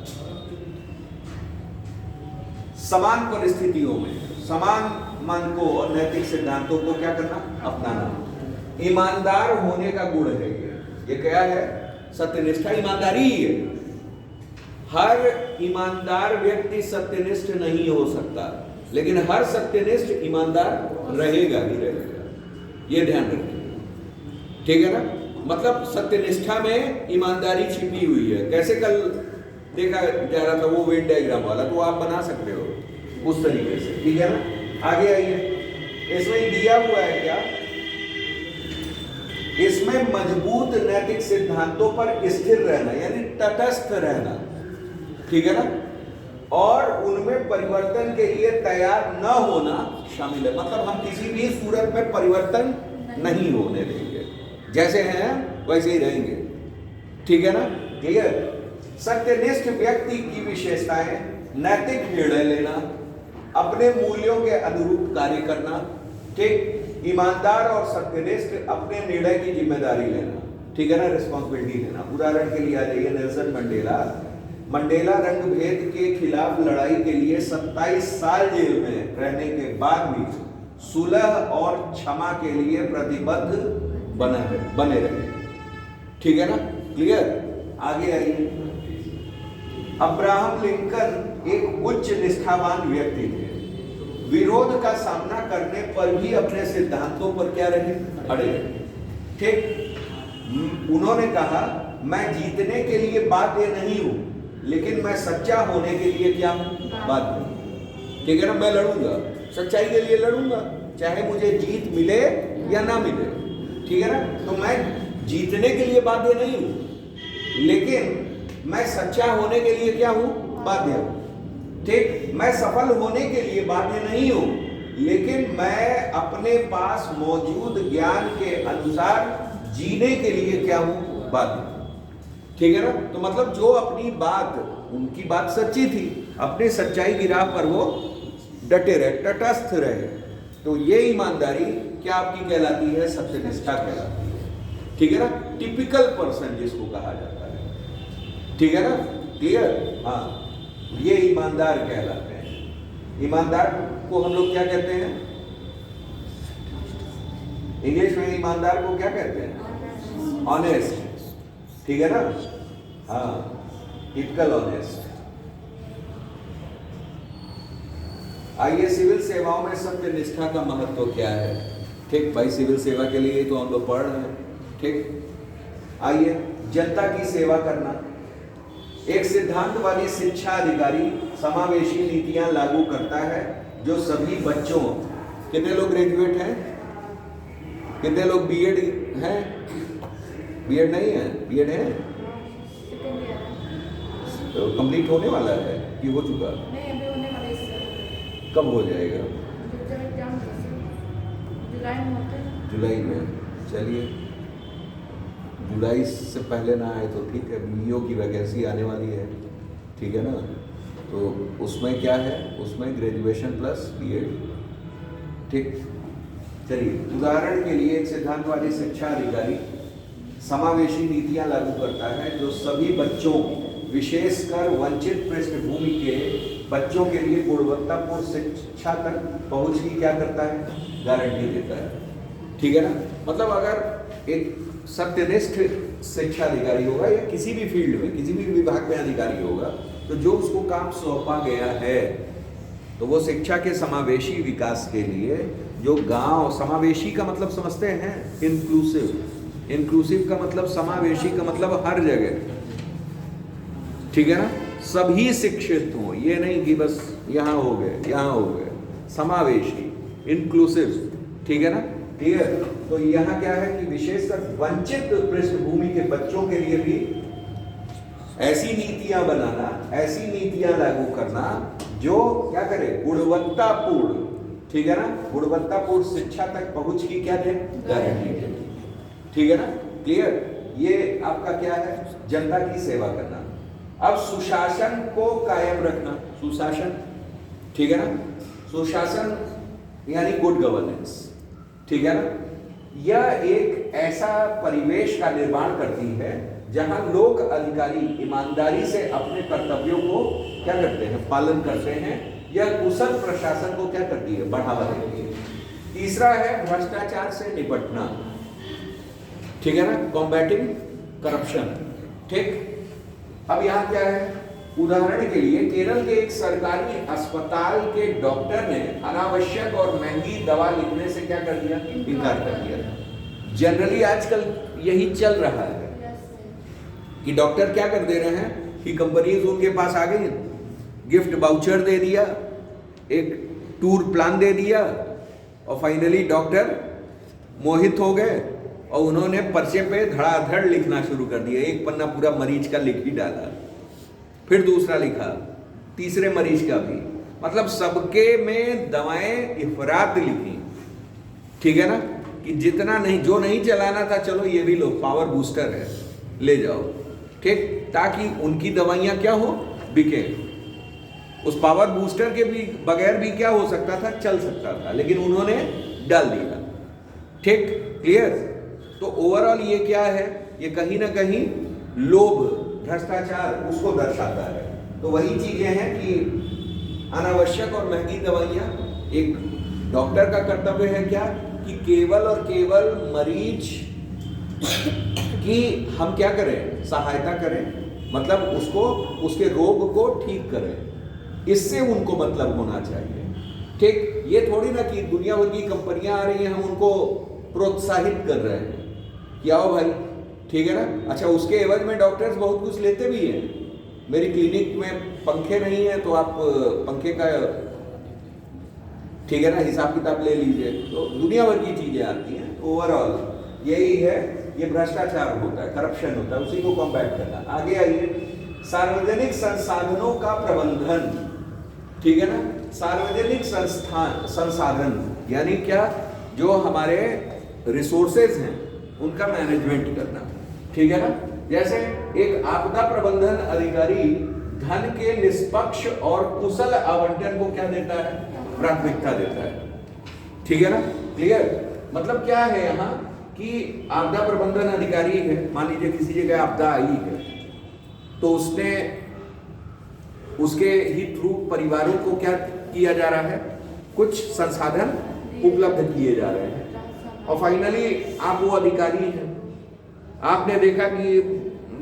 Speaker 1: समान परिस्थितियों में समान मानकों और नैतिक सिद्धांतों को क्या करना? अपनाना। ईमानदार होने का गुण है ये क्या है? सत्यनिष्ठा ईमानदारी ही है। हर ईमानदार व्यक्ति सत्यनिष्ठ नहीं हो सकता, लेकिन हर सत्यनिष्ठ ईमानदार रहेगा ही रहेगा, ये ध्यान रखिए। ठीक है ना, मतलब सत्यनिष्ठा में ईमानदारी छिपी हुई है। कैसे? कल देखा जा रहा था वो वेन डायग्राम वाला, तो आप बना सकते हो उस तरीके से। ठीक है ना, आगे आइए, इसमें दिया हुआ है क्या? इसमें मजबूत नैतिक सिद्धांतों पर स्थिर रहना, यानी तटस्थ रहना। ठीक है ना, और उनमें परिवर्तन के लिए तैयार न होना शामिल है। मतलब हम किसी भी सूरत में परिवर्तन नहीं होने देंगे, जैसे हैं वैसे ही रहेंगे। ठीक है ना, क्लियर? सत्यनिष्ठ व्यक्ति की विशेषताएं: नैतिक निर्णय लेना, अपने मूल्यों के अनुरूप कार्य करना। ठीक, ईमानदार और सत्यनिष्ठ अपने निर्णय की जिम्मेदारी लेना। ठीक है ना, रिस्पॉन्सिबिलिटी लेना। उदाहरण के लिए आ जाइए, नेल्सन मंडेला रंगभेद के खिलाफ लड़ाई के लिए 27 साल जेल में रहने के बाद भी सुलह और क्षमा के लिए प्रतिबद्ध बने रहे। ठीक है ना, क्लियर? आगे आइए, अब्राहम लिंकन एक उच्च निष्ठावान व्यक्ति थे। विरोध का सामना करने पर भी अपने सिद्धांतों पर क्या रहे? अड़े रहे। ठीक, उन्होंने कहा, मैं जीतने के लिए बाध्य नहीं हूं, लेकिन मैं सच्चा होने के लिए क्या हूं? बाध्य हूं। ठीक है ना, मैं लड़ूंगा, सच्चाई के लिए लड़ूंगा, चाहे मुझे जीत मिले या ना मिले। ठीक है ना, तो मैं जीतने के लिए बाध्य नहीं हूं, लेकिन मैं सच्चा होने के लिए क्या हूं? बाध्य हूं। ठीक, मैं सफल होने के लिए बाध्य नहीं हूं, लेकिन मैं अपने पास मौजूद ज्ञान के अनुसार जीने के लिए क्या हूं? बाध्य। ठीक है ना, तो मतलब जो अपनी बात, उनकी बात सच्ची थी, अपनी सच्चाई की राह पर वो डटे रहे, तटस्थ रहे। तो ये ईमानदारी क्या आपकी कहलाती है? सत्यनिष्ठा कहलाती है। ठीक है ना, टिपिकल पर्सन जिसको कहा जाता है। ठीक है ना, क्लियर? हाँ, ये ईमानदार कहलाते हैं। ईमानदार को हम लोग क्या कहते हैं? इंग्लिश में ईमानदार को क्या कहते हैं? ऑनेस्ट। ठीक है ना, हाँ, टिपिकल ऑनेस्ट। आइए, सिविल सेवाओं में सत्यनिष्ठा का महत्व क्या है? ठीक भाई, सिविल सेवा के लिए तो हम लोग पढ़ रहे हैं। ठीक, आइए, जनता की सेवा करना। एक सिद्धांतवादी शिक्षा अधिकारी समावेशी नीतियां लागू करता है जो सभी बच्चों, कितने लोग ग्रेजुएट हैं? कितने लोग बीएड हैं? बीएड नहीं है? बीएड है तो कंप्लीट होने वाला है कि हो चुका?
Speaker 2: नहीं, अभी होने वाला है।
Speaker 1: कब हो जाएगा?
Speaker 2: जुलाई में होता है।
Speaker 1: जुलाई में। चलिए, जुलाई से पहले ना आए तो ठीक है, बीईओ की वैकेंसी आने वाली है। ठीक है ना, तो उसमें क्या है? उसमें ग्रेजुएशन प्लस बीएड। ठीक, चलिए, उदाहरण के लिए एक सिद्धांतवादी शिक्षा अधिकारी समावेशी नीतियां लागू करता है जो सभी बच्चों, विशेषकर वंचित पृष्ठभूमि के बच्चों के लिए गुणवत्तापूर्ण शिक्षा तक पहुंच की क्या करता है? गारंटी देता है। ठीक है ना, मतलब अगर एक सत्यनिष्ठ शिक्षा अधिकारी होगा या किसी भी फील्ड में, किसी भी विभाग में अधिकारी होगा, तो जो उसको काम सौंपा गया है, तो वो शिक्षा के समावेशी विकास के लिए जो गांव, समावेशी का मतलब समझते हैं? इंक्लूसिव। इंक्लूसिव का मतलब, समावेशी का मतलब हर जगह, ठीक है ना, सभी शिक्षित हों, ये नहीं कि बस यहाँ हो गए यहाँ हो गए, समावेशी, इंक्लूसिव, ठीक है ना, क्लियर। तो यहाँ क्या है कि विशेषकर वंचित पृष्ठभूमि के बच्चों के लिए भी ऐसी नीतियां बनाना, ऐसी नीतियां लागू करना जो क्या करे, गुणवत्तापूर्ण, ठीक है ना, गुणवत्तापूर्ण शिक्षा तक पहुंच की क्या दे, गारंटी दे, ठीक है ना, क्लियर। ये आपका क्या है, जनता की सेवा करना। अब सुशासन को कायम रखना, सुशासन, ठीक है ना, सुशासन यानी गुड गवर्नेंस, ठीक है ना। यह एक ऐसा परिवेश का निर्माण करती है जहां लोक अधिकारी ईमानदारी से अपने कर्तव्यों को क्या करते हैं, पालन करते हैं। यह कुशल प्रशासन को क्या करती है, बढ़ावा देती है। तीसरा है भ्रष्टाचार से निपटना, ठीक है ना, कॉम्बैटिंग करप्शन, ठीक। अब यहाँ क्या है, उदाहरण के लिए केरल के एक सरकारी अस्पताल के डॉक्टर ने अनावश्यक और महंगी दवा लिखने से क्या कर दिया, इनकार कर दिया। जनरली आजकल यही चल रहा है कि डॉक्टर क्या कर दे रहे हैं कि कंपनीज उनके पास आ गई, गिफ्ट वाउचर दे दिया, एक टूर प्लान दे दिया, और फाइनली डॉक्टर मोहित हो गए और उन्होंने पर्चे पे धड़ाधड़ लिखना शुरू कर दिया। एक पन्ना पूरा मरीज का लिख ही डाला, फिर दूसरा लिखा, तीसरे मरीज का भी, मतलब सबके में दवाएं इफरात लिखी, ठीक है ना, कि जितना नहीं, जो नहीं चलाना था चलो ये भी लो, पावर बूस्टर है, ले जाओ, ठीक, ताकि उनकी दवाइयां क्या हो, बिके। उस पावर बूस्टर के भी बगैर भी क्या हो सकता था, चल सकता था, लेकिन उन्होंने डाल दिया, ठीक, क्लियर। तो ओवरऑल ये क्या है, ये कहीं ना कहीं लोभ, भ्रष्टाचार उसको दर्शाता है। तो वही चीजें हैं कि अनावश्यक और महंगी दवाइयां, एक डॉक्टर का कर्तव्य है क्या कि केवल और केवल मरीज की हम क्या करें, सहायता करें, मतलब उसको, उसके रोग को ठीक करें, इससे उनको मतलब होना चाहिए, ठीक। ये थोड़ी ना कि दुनिया भर की कंपनियां आ रही हैं, हम उनको प्रोत्साहित कर रहे हैं कि आओ भाई, ठीक है ना। अच्छा, उसके एवज में डॉक्टर्स बहुत कुछ लेते भी हैं। मेरी क्लिनिक में पंखे नहीं है तो आप पंखे का, ठीक है ना, हिसाब किताब ले लीजिए। तो दुनिया भर की चीजें आती हैं। ओवरऑल यही है, ये भ्रष्टाचार होता है, करप्शन होता है, उसी को कॉम्बैट करना। आगे आइए, सार्वजनिक संसाधनों का प्रबंधन, ठीक है ना, सार्वजनिक संसाधन यानी क्या, जो हमारे रिसोर्सेज हैं उनका मैनेजमेंट करना, ठीक है ना। जैसे एक आपदा प्रबंधन अधिकारी धन के निष्पक्ष और कुशल आवंटन को क्या देता है, प्राथमिकता देता है, ठीक है ना, क्लियर। मतलब क्या है यहाँ कि आपदा प्रबंधन अधिकारी है, मान लीजिए किसी जगह आपदा आई है, तो उसने, उसके ही थ्रू परिवारों को क्या किया जा रहा है, कुछ संसाधन उपलब्ध किए जा रहे हैं। और फाइनली आप वो अधिकारी हैं, आपने देखा कि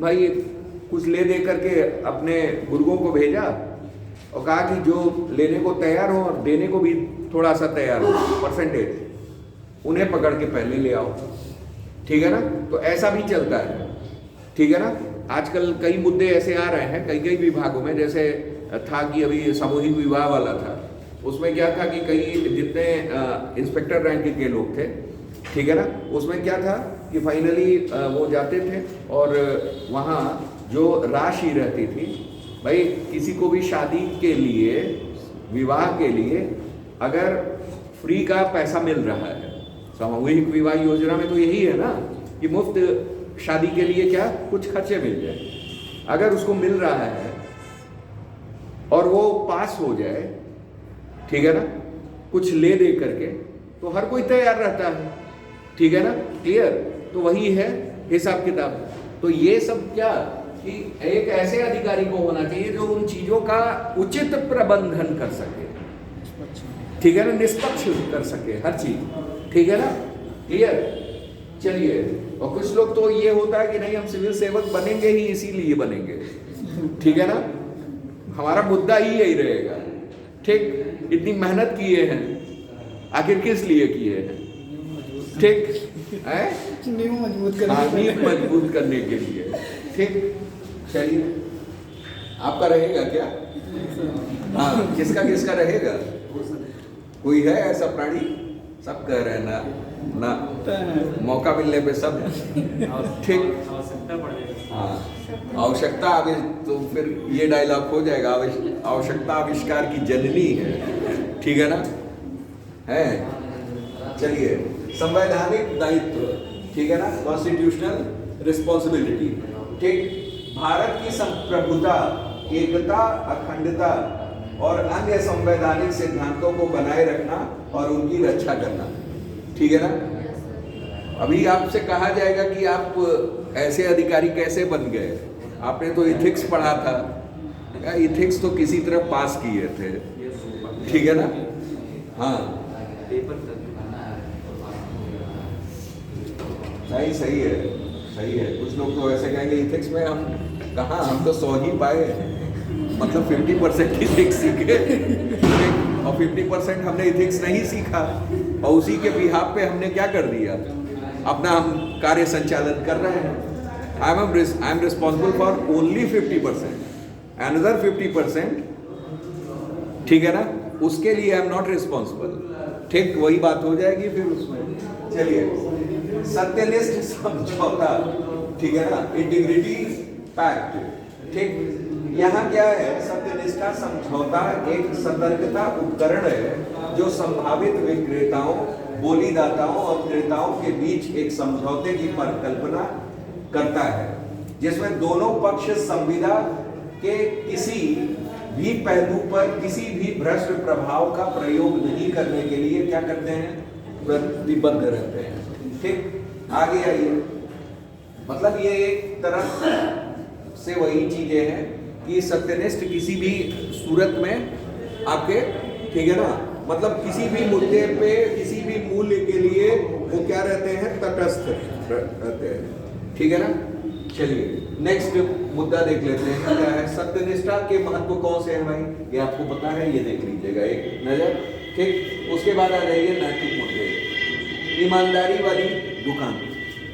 Speaker 1: भाई कुछ ले दे करके अपने बुजुर्गों को भेजा और कहा कि जो लेने को तैयार हो और देने को भी थोड़ा सा तैयार हो, परसेंटेज, उन्हें पकड़ के पहले ले आओ, ठीक है ना। तो ऐसा भी चलता है, ठीक है ना। आजकल कई मुद्दे ऐसे आ रहे हैं कई विभागों में, जैसे था कि अभी सामूहिक विवाह वाला था, उसमें क्या था कि कई जितने इंस्पेक्टर रैंक के लोग थे, ठीक है ना, उसमें क्या था कि फाइनली वो जाते थे और वहाँ जो राशि रहती थी, भाई किसी को भी शादी के लिए, विवाह के लिए अगर फ्री का पैसा मिल रहा है, सामूहिक विवाह योजना में तो यही है ना कि मुफ्त शादी के लिए क्या कुछ खर्चे मिल जाए। अगर उसको मिल रहा है और वो पास हो जाए, ठीक है ना, कुछ ले दे करके, तो हर कोई तैयार रहता है, ठीक है ना, क्लियर। तो वही है हिसाब किताब। तो ये सब क्या कि एक ऐसे अधिकारी को होना चाहिए जो उन चीजों का उचित प्रबंधन कर सके, ठीक है ना, निष्पक्ष कर सके हर चीज, ठीक है ना, क्लियर। चलिए, और कुछ लोग तो ये होता है कि नहीं हम सिविल सेवक बनेंगे ही इसीलिए बनेंगे, ठीक है ना, हमारा मुद्दा ही यही रहेगा, ठीक। इतनी मेहनत किए हैं, आखिर किस लिए किए हैं, ठीक है, नींव मजबूत करने के लिए, ठीक। चलिए आपका रहेगा क्या? हाँ, किसका किसका रहेगा? कोई है ऐसा प्राणी? सब कह रहे हैं ना ना, मौका मिलने पे सब ठीक। हाँ, आवश्यकता अभी तो फिर ये डायलॉग हो जाएगा, आवश्यकता आविष्कार की जननी है, ठीक है ना? है, चलिए, संवैधानिक दायित्व, ठीक है ना, कॉन्स्टिट्यूशनल रिस्पॉन्सिबिलिटी, ठीक। भारत की संप्रभुता, एकता, अखंडता और अन्य संवैधानिक सिद्धांतों को बनाए रखना और उनकी रक्षा करना, ठीक है ना? अभी आपसे कहा जाएगा कि आप ऐसे अधिकारी कैसे बन गए, आपने तो इथिक्स पढ़ा था, इथिक्स तो किसी तरह पास किए थे, ठीक है ना? हाँ, नहीं, सही है, सही है। कुछ लोग तो ऐसे कहेंगे इथिक्स में हम कहाँ, हम तो 100 ही पाए, मतलब 50% इथिक्स सीखे और 50% हमने इथिक्स नहीं सीखा, और उसी के बिहाफ पे हमने क्या कर दिया, अपना हम कार्य संचालन कर रहे हैं। I am responsible for only 50%, another 50%, ठीक है ना, उसके लिए आई एम नॉट रिस्पॉन्सिबल, ठीक। वही बात हो जाएगी फिर उसमें। चलिए, सत्यनिष्ठ समझौता, ठीक है ना, इंटीग्रिटी पैक्ट, ठीक। यहाँ क्या है, सत्यनिष्ठा समझौता एक सतर्कता उपकरण है जो संभावित विक्रेताओं, बोलीदाताओं और क्रेताओं के बीच एक समझौते की परिकल्पना करता है, जिसमें दोनों पक्ष संविदा के किसी भी पहलू पर किसी भी भ्रष्ट प्रभाव का प्रयोग नहीं करने के लिए क्या करते हैं, प्रतिबद्ध रहते हैं, ठीक। आगे आइए, मतलब ये एक तरह से वही चीजें हैं कि सत्यनिष्ठ किसी भी सूरत में आपके, ठीक है ना, मतलब किसी भी मुद्दे पे, किसी भी मूल्य के लिए वो क्या रहते हैं, तटस्थ रहते हैं, ठीक है ना। चलिए, नेक्स्ट मुद्दा देख लेते हैं, क्या है सत्यनिष्ठा के महत्व कौन से हैं भाई, ये आपको पता है, ये देख लीजिएगा एक नजर, ठीक। उसके बाद आ जाइए नैतिक मुद्दे, ईमानदारी वाली दुकान,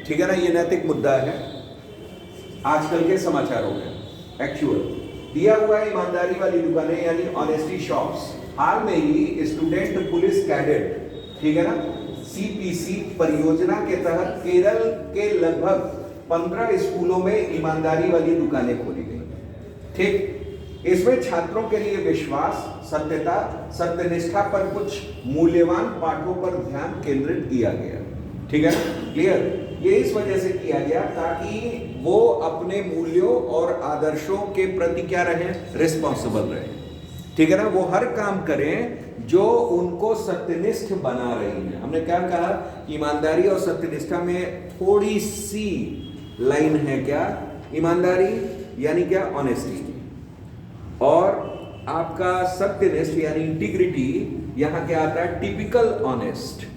Speaker 1: ठीक है ना, ये नैतिक मुद्दा है आजकल के समाचारों में। एक्चुअल दिया हुआ है, ईमानदारी वाली दुकानें यानी ऑनेस्टी शॉप्स। हाल में ही स्टूडेंट पुलिस कैडेट, ठीक है ना, सीपीसी परियोजना के तहत केरल के लगभग 15 स्कूलों में ईमानदारी वाली दुकानें खोली गई, ठीक। इसमें छात्रों के लिए विश्वास, सत्यता, सत्यनिष्ठा पर कुछ मूल्यवान पाठों पर ध्यान केंद्रित किया गया, ठीक है ना, क्लियर। ये इस वजह से किया गया ताकि वो अपने मूल्यों और आदर्शों के प्रति क्या रहे, रिस्पॉन्सिबल रहे, ठीक है ना, वो हर काम करें जो उनको सत्यनिष्ठ बना रही है। हमने क्या कहा, ईमानदारी और सत्यनिष्ठा में थोड़ी सी लाइन है, क्या, ईमानदारी यानी क्या, ऑनेस्टी, और आपका सत्यनिष्ठ यानी इंटीग्रिटी, यहां क्या आता है, टिपिकल ऑनेस्ट,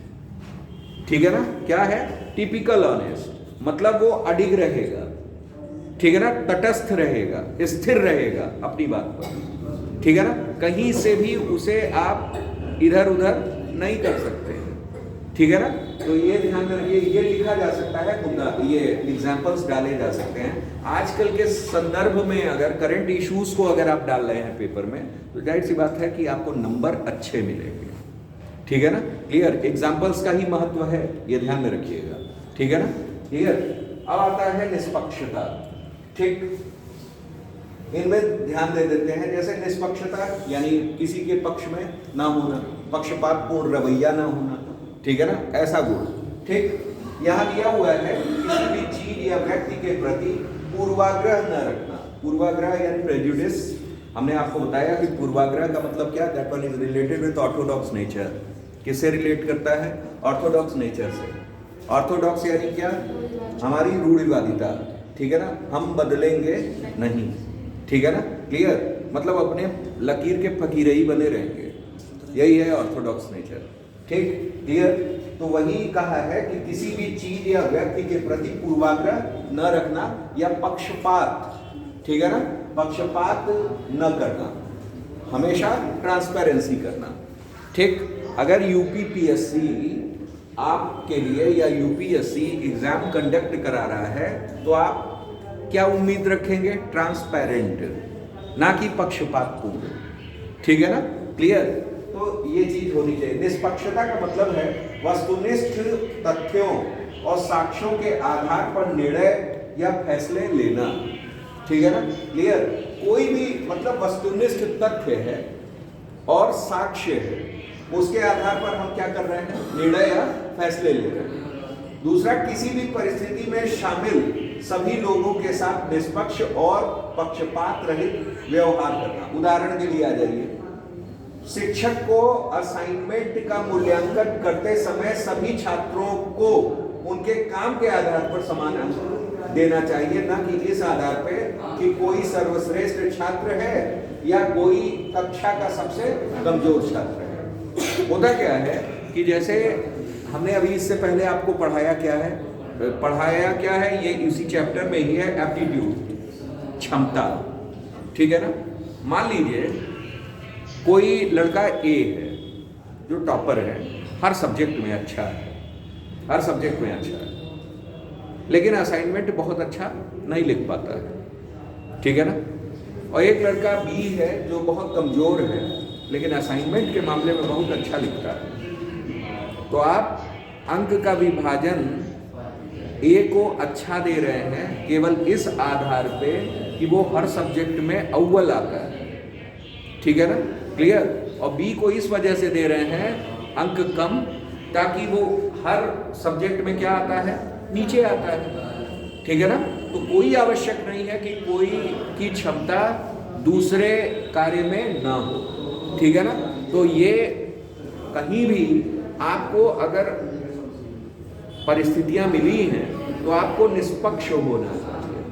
Speaker 1: ठीक है ना, क्या है, टिपिकल ऑनेस्ट, मतलब वो अडिग रहेगा, ठीक है ना, तटस्थ रहेगा, स्थिर रहेगा अपनी बात पर, ठीक है ना, कहीं से भी उसे आप इधर उधर नहीं कर सकते, ठीक है ना। तो ये ध्यान में रखिए, ये लिखा जा सकता है मुद्दा, ये एग्जांपल्स डाले जा सकते हैं आजकल के संदर्भ में। अगर करंट इश्यूज को अगर आप डाल रहे हैं पेपर में, तो जाहिर सी बात है कि आपको नंबर अच्छे मिलेंगे, ठीक है ना, क्लियर। एग्जांपल्स का ही महत्व है, ये ध्यान में रखिएगा, ठीक है ना, क्लियर। अब आता है निष्पक्षता, ठीक, इनमें ध्यान दे देते हैं। जैसे निष्पक्षता यानी किसी के पक्ष में ना होना, पक्षपातपूर्ण रवैया ना होना, ठीक है ना, ऐसा गुण, ठीक। यहाँ दिया हुआ है किसी भी चीज या व्यक्ति के प्रति पूर्वाग्रह न रखना। पूर्वाग्रह यानी प्रेजुडिस, हमने आपको बताया कि पूर्वाग्रह का मतलब क्या, that one is related with Orthodox nature. किससे रिलेट करता है, ऑर्थोडॉक्स नेचर से। ऑर्थोडॉक्स यानी क्या, हमारी रूढ़िवादिता, ठीक है ना, हम बदलेंगे नहीं, ठीक है ना, क्लियर, मतलब अपने लकीर के फकीर ही बने रहेंगे, यही है ऑर्थोडॉक्स नेचर, ठीक, क्लियर। तो वही कहा है कि किसी भी चीज या व्यक्ति के प्रति पूर्वाग्रह न रखना या पक्षपात, ठीक है ना, पक्षपात न करना, हमेशा ट्रांसपेरेंसी करना, ठीक। अगर यूपीपीएससी आपके लिए या यूपीएससी एग्जाम कंडक्ट करा रहा है, तो आप क्या उम्मीद रखेंगे, ट्रांसपेरेंट, ना कि पक्षपातपूर्ण। ठीक है ना, क्लियर? तो ये चीज होनी चाहिए। निष्पक्षता का मतलब है वस्तुनिष्ठ तथ्यों और साक्ष्यों के आधार पर निर्णय या फैसले लेना। ठीक है ना, क्लियर? कोई भी मतलब वस्तुनिष्ठ तथ्य है और साक्ष्य है, उसके आधार पर हम क्या कर रहे हैं, निर्णय या फैसले ले रहे हैं। दूसरा, किसी भी परिस्थिति में शामिल सभी लोगों के साथ निष्पक्ष और पक्षपात रहित व्यवहार करना। उदाहरण के लिए आ जाइए, शिक्षक को असाइनमेंट का मूल्यांकन करते समय सभी छात्रों को उनके काम के आधार पर समान अंक देना चाहिए, ना कि इस आधार पे कि कोई सर्वश्रेष्ठ छात्र है या कोई कक्षा का सबसे कमजोर छात्र है। होता क्या है कि जैसे हमने अभी इससे पहले आपको पढ़ाया क्या है, ये इसी चैप्टर में ही है, एप्टीट्यूड, क्षमता। ठीक है ना, मान लीजिए कोई लड़का ए है जो टॉपर है, हर सब्जेक्ट में अच्छा है, लेकिन असाइनमेंट बहुत अच्छा नहीं लिख पाता है। ठीक है ना, और एक लड़का बी है जो बहुत कमजोर है लेकिन असाइनमेंट के मामले में बहुत अच्छा लिखता है। तो आप अंक का विभाजन ए को अच्छा दे रहे हैं केवल इस आधार पे कि वो हर सब्जेक्ट में अव्वल आता है। ठीक है ना, क्लियर? और बी को इस वजह से दे रहे हैं अंक कम, ताकि वो हर सब्जेक्ट में क्या आता है, नीचे आता है। ठीक है ना, तो कोई आवश्यक नहीं है कि कोई की क्षमता दूसरे कार्य में ना हो। ठीक है ना, तो ये कहीं भी आपको अगर परिस्थितियां मिली हैं तो आपको निष्पक्ष होना चाहिए,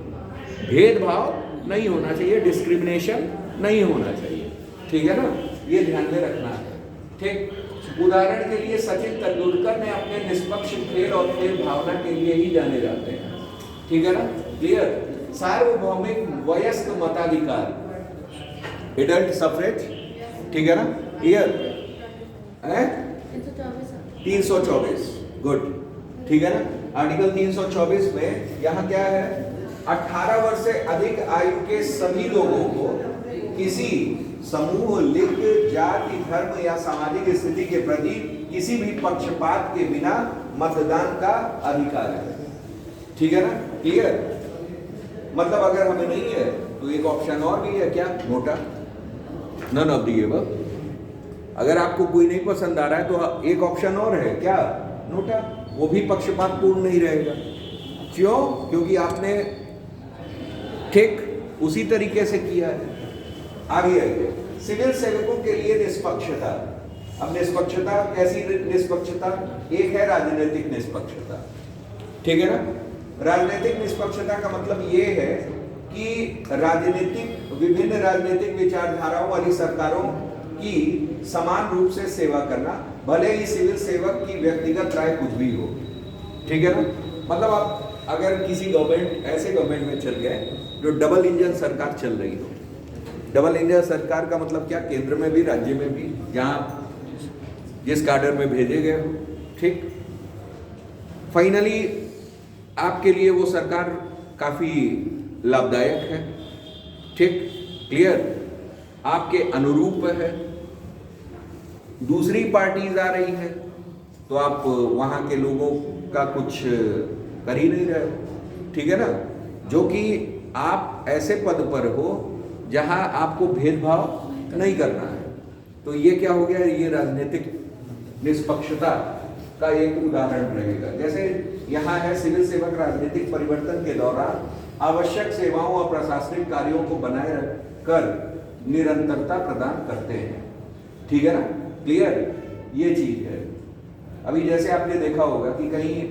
Speaker 1: भेदभाव नहीं होना चाहिए, डिस्क्रिमिनेशन नहीं होना चाहिए। ठीक है ना, ये ध्यान में रखना है। ठीक, उदाहरण के लिए सचिन तेंदुलकर ने अपने निष्पक्ष खेल और खेल भावना के लिए ही जाने जाते हैं। ठीक है ना, क्लियर? सार्वभौमिक वयस्क मताधिकार, एडल्ट सफरेज। ठीक है ना, क्लियर है? 324, गुड। ठीक है ना, आर्टिकल 324 में यहाँ क्या है, 18 वर्ष से अधिक आयु के सभी लोगों को किसी समूह, लिंग, जाति, धर्म या सामाजिक स्थिति के प्रति किसी भी पक्षपात के बिना मतदान का अधिकार है। ठीक है ना, क्लियर? मतलब अगर हमें नहीं है तो एक ऑप्शन और भी है, क्या? NOTA, none of the above. अगर आपको कोई नहीं पसंद आ रहा है तो एक ऑप्शन और है, क्या? नोटा। वो भी पक्षपातपूर्ण नहीं रहेगा। क्यों? क्योंकि आपने ठीक उसी तरीके से किया है। आगे आइए, सिविल सेवकों के लिए निष्पक्षता। अब निष्पक्षता कैसी निष्पक्षता? एक है राजनीतिक निष्पक्षता। ठीक है ना, राजनीतिक निष्पक्षता का मतलब ये है कि विभिन्न राजनीतिक विचारधाराओं वाली सरकारों की समान रूप से सेवा करना, भले ही सिविल सेवक की व्यक्तिगत राय कुछ भी हो। ठीक है ना, मतलब आप अगर किसी ऐसे गवर्नमेंट में चल गए जो डबल इंजन सरकार चल रही हो। डबल इंजन सरकार का मतलब क्या? केंद्र में भी राज्य में भी, जहां जिस कैडर में भेजे गए हो। ठीक, फाइनली आपके लिए वो सरकार काफी लाभदायक है। ठीक, क्लियर? आपके अनुरूप है। दूसरी पार्टीज आ रही है तो आप वहां के लोगों का कुछ कर ही नहीं रहे हो। ठीक है ना, जो कि आप ऐसे पद पर हो जहां आपको भेदभाव नहीं करना है। तो ये क्या हो गया? ये राजनीतिक निष्पक्षता का एक उदाहरण रहेगा। जैसे यहाँ है, सिविल सेवक राजनीतिक परिवर्तन के दौरान आवश्यक सेवाओं और प्रशासनिक कार्यों को बनाए रखकर निरंतरता प्रदान करते हैं। ठीक है ना, क्लियर? ये चीज है। अभी जैसे आपने देखा होगा कि कहीं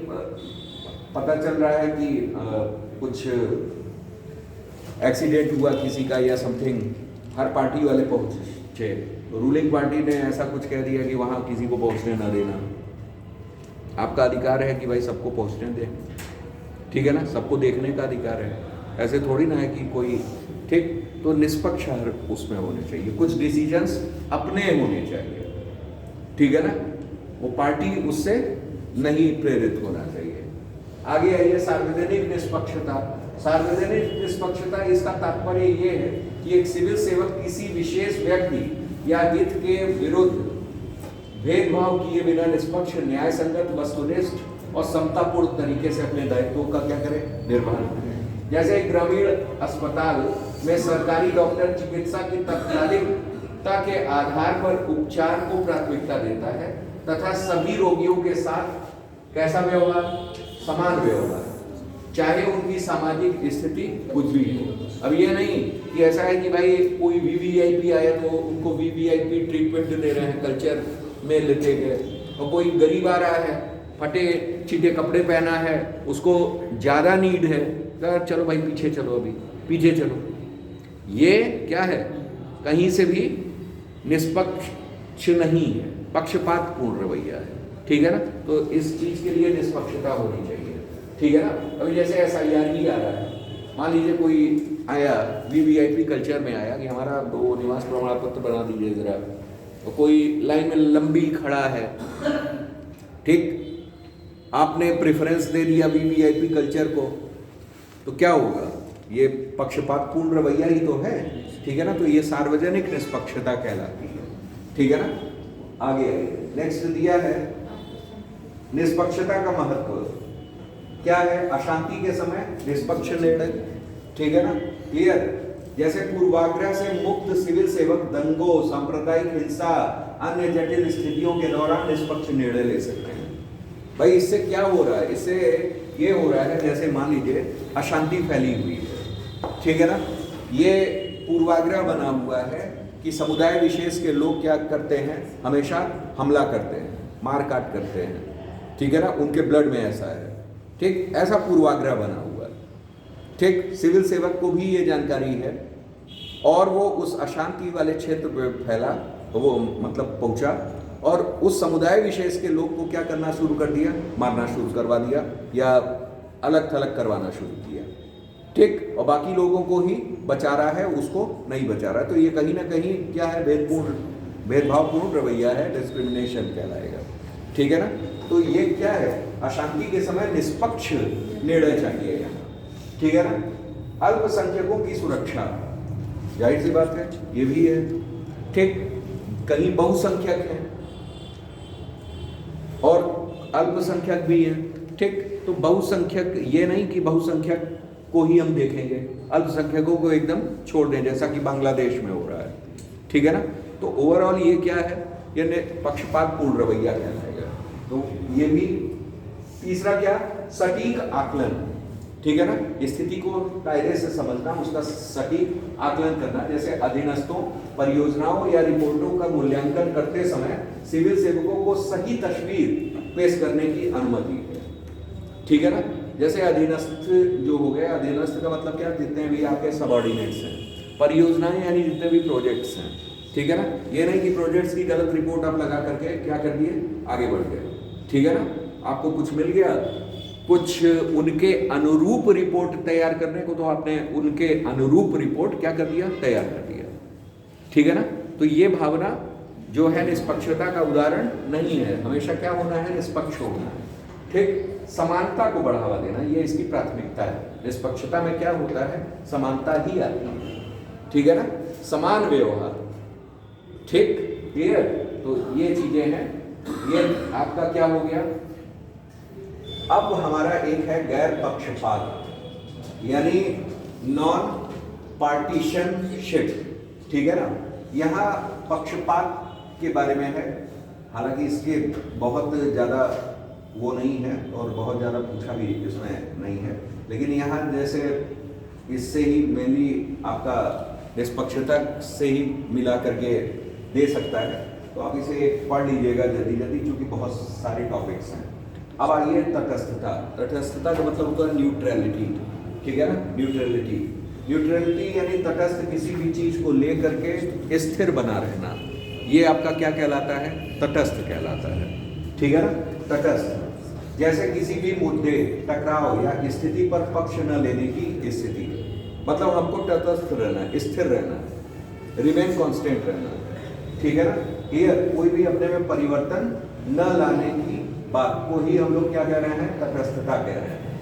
Speaker 1: पता चल रहा है कि कुछ एक्सीडेंट हुआ किसी का या समथिंग, हर पार्टी वाले पहुंचे, रूलिंग पार्टी ने ऐसा कुछ कह दिया कि वहां किसी को पहुंचने ना देना। आपका अधिकार है कि भाई सबको पहुंचने दें। ठीक है ना, सबको देखने का अधिकार है। ऐसे थोड़ी ना है कि कोई, ठीक, तो निष्पक्ष उसमें होने चाहिए, कुछ डिसीजंस अपने होने चाहिए। ठीक है ना, वो पार्टी उससे नहीं प्रेरित होना चाहिए। आगे आइए, सार्वजनिक निष्पक्षता। सार्वजनिक निष्पक्षता इसका तात्पर्य ये है कि एक सिविल सेवक किसी विशेष व्यक्ति या हित के विरुद्ध भेदभाव किए बिना निष्पक्ष, न्याय संगत, वस्तुनिष्ठ और समतापूर्ण तरीके से अपने दायित्वों का क्या करे, निर्वहन करे। जैसे एक ग्रामीण अस्पताल में सरकारी डॉक्टर चिकित्सा की तत्कालिकता के आधार पर उपचार को प्राथमिकता देता है तथा सभी रोगियों के साथ कैसा व्यवहार, समान व्यवहार, चाहे उनकी सामाजिक स्थिति कुछ भी हो। अब ये नहीं कि ऐसा है कि भाई कोई वीवीआईपी आया तो उनको वीवीआईपी ट्रीटमेंट दे रहे हैं, कल्चर में लेते गए, और कोई गरीब आ रहा है, फटे चिटे कपड़े पहना है, उसको ज़्यादा नीड है, तो चलो भाई पीछे चलो, अभी पीछे चलो। ये क्या है, कहीं से भी निष्पक्ष नहीं है, पक्षपातपूर्ण रवैया है, ठीक है ना। तो इस चीज़ के लिए निष्पक्षता होनी चाहिए, ठीक है ना। अभी जैसे SIR ही आ रहा है, मान लीजिए कोई आया वीवीआईपी कल्चर में आया कि हमारा 2 निवास प्रमाण पत्र बना दीजिए ज़रा, तो कोई लाइन में लंबी खड़ा है, ठीक, आपने प्रेफरेंस दे दिया वीवीआईपी कल्चर को, तो क्या होगा, ये पक्षपातपूर्ण रवैया ही तो है, ठीक है ना। तो ये सार्वजनिक निष्पक्षता कहलाती है, ठीक है ना। आगे नेक्स्ट दिया है निष्पक्षता का महत्व क्या है, अशांति के समय निष्पक्ष निर्णय, ठीक है ना, क्लियर। जैसे पूर्वाग्रह से मुक्त सिविल सेवक दंगों, सांप्रदायिक हिंसा, अन्य जटिल स्थितियों के दौरान निष्पक्ष निर्णय ले सकते हैं। भाई इससे क्या हो रहा है, इससे ये हो रहा है, जैसे मान लीजिए अशांति फैली हुई है, ठीक है ना, ये पूर्वाग्रह बना हुआ है कि समुदाय विशेष के लोग क्या करते हैं, हमेशा हमला करते हैं, मार काट करते हैं, ठीक है ना, उनके ब्लड में ऐसा है, ठीक, ऐसा पूर्वाग्रह बना हुआ है, ठीक। सिविल सेवक को भी ये जानकारी है और वो उस अशांति वाले क्षेत्र में फैला, वो मतलब पहुंचा और उस समुदाय विशेष के लोग को क्या करना शुरू कर दिया, मारना शुरू करवा दिया या अलग थलग करवाना शुरू किया, ठीक, और बाकी लोगों को ही बचा रहा है, उसको नहीं बचा रहा है। तो ये कहीं ना कहीं क्या है, भेदभावपूर्ण रवैया है, डिस्क्रिमिनेशन कहलाएगा, ठीक है ना। तो ये क्या है, अशांति के समय निष्पक्ष निर्णय चाहिए यहाँ, ठीक है ना। अल्पसंख्यकों की सुरक्षा, जाहिर सी बात है ये भी है, ठीक, कहीं बहुसंख्यक हैं और अल्पसंख्यक भी हैं, ठीक। तो बहुसंख्यक, ये नहीं कि बहुसंख्यक को ही हम देखेंगे, अल्पसंख्यकों को एकदम छोड़ दें, जैसा कि बांग्लादेश में हो रहा है, ठीक है ना। तो ओवरऑल ये क्या है, ये पक्षपातपूर्ण रवैया कहलाएगा। तो ये भी। तीसरा क्या, सटीक आकलन, ठीक है ना, स्थिति को दायरे से समझना, उसका सटीक आकलन करना। जैसे अधीनस्थों, परियोजनाओं या रिपोर्टों का मूल्यांकन करते समय सिविल सेवकों को सही तस्वीर पेश करने की अनुमति है, ठीक है ना। जैसे अधीनस्थ जो हो गए, अधीनस्थ का मतलब क्या, जितने भी आपके सबऑर्डिनेट्स हैं, परियोजनाएं यानी जितने भी प्रोजेक्ट्स हैं, ठीक है ना। ये नहीं कि प्रोजेक्ट्स की गलत रिपोर्ट आप लगा करके क्या कर दिए, आगे बढ़ गए, ठीक है ना। आपको कुछ मिल गया, कुछ उनके अनुरूप रिपोर्ट तैयार करने को, तो आपने उनके अनुरूप रिपोर्ट क्या कर दिया, तैयार कर दिया, ठीक है ना। तो ये भावना जो है निष्पक्षता का उदाहरण नहीं है, हमेशा क्या होना है, निष्पक्ष होना है, ठीक। समानता को बढ़ावा देना, ये इसकी प्राथमिकता है। निष्पक्षता में क्या होता है, समानता ही आती है, ठीक है ना, समान व्यवहार, ठीक, क्लियर। तो ये चीजें हैं, ये आपका क्या हो गया। अब हमारा एक है गैर पक्षपात, यानी नॉन पार्टीशनशिप, ठीक है ना। यहाँ पक्षपात के बारे में है, हालांकि इसके बहुत ज़्यादा वो नहीं है और बहुत ज़्यादा पूछा भी इसमें नहीं है, लेकिन यहाँ जैसे इससे ही मेनली आपका निष्पक्षता से ही मिला करके दे सकता है, तो आप इसे पढ़ लीजिएगा जल्दी जल्दी, क्योंकि बहुत सारे टॉपिक्स हैं। अब आइए तटस्थता। तटस्थता का मतलब होता है न्यूट्रलिटी, ठीक है ना, न्यूट्रलिटी। न्यूट्रलिटी यानी तटस्थ किसी भी चीज़ को ले करके स्थिर बना रहना, ये आपका क्या कहलाता है, तटस्थ कहलाता है, ठीक है ना, तटस्थ। जैसे किसी भी मुद्दे, टकराव या स्थिति पर पक्ष न लेने की स्थिति, मतलब हमको तटस्थ रहना है, स्थिर रहना है, रिमेन कांस्टेंट रहना है, ठीक है ना। क्लियर, कोई भी अपने में परिवर्तन न लाने की बात को ही हम लोग क्या कह रहे हैं, तटस्थता कह रहे हैं,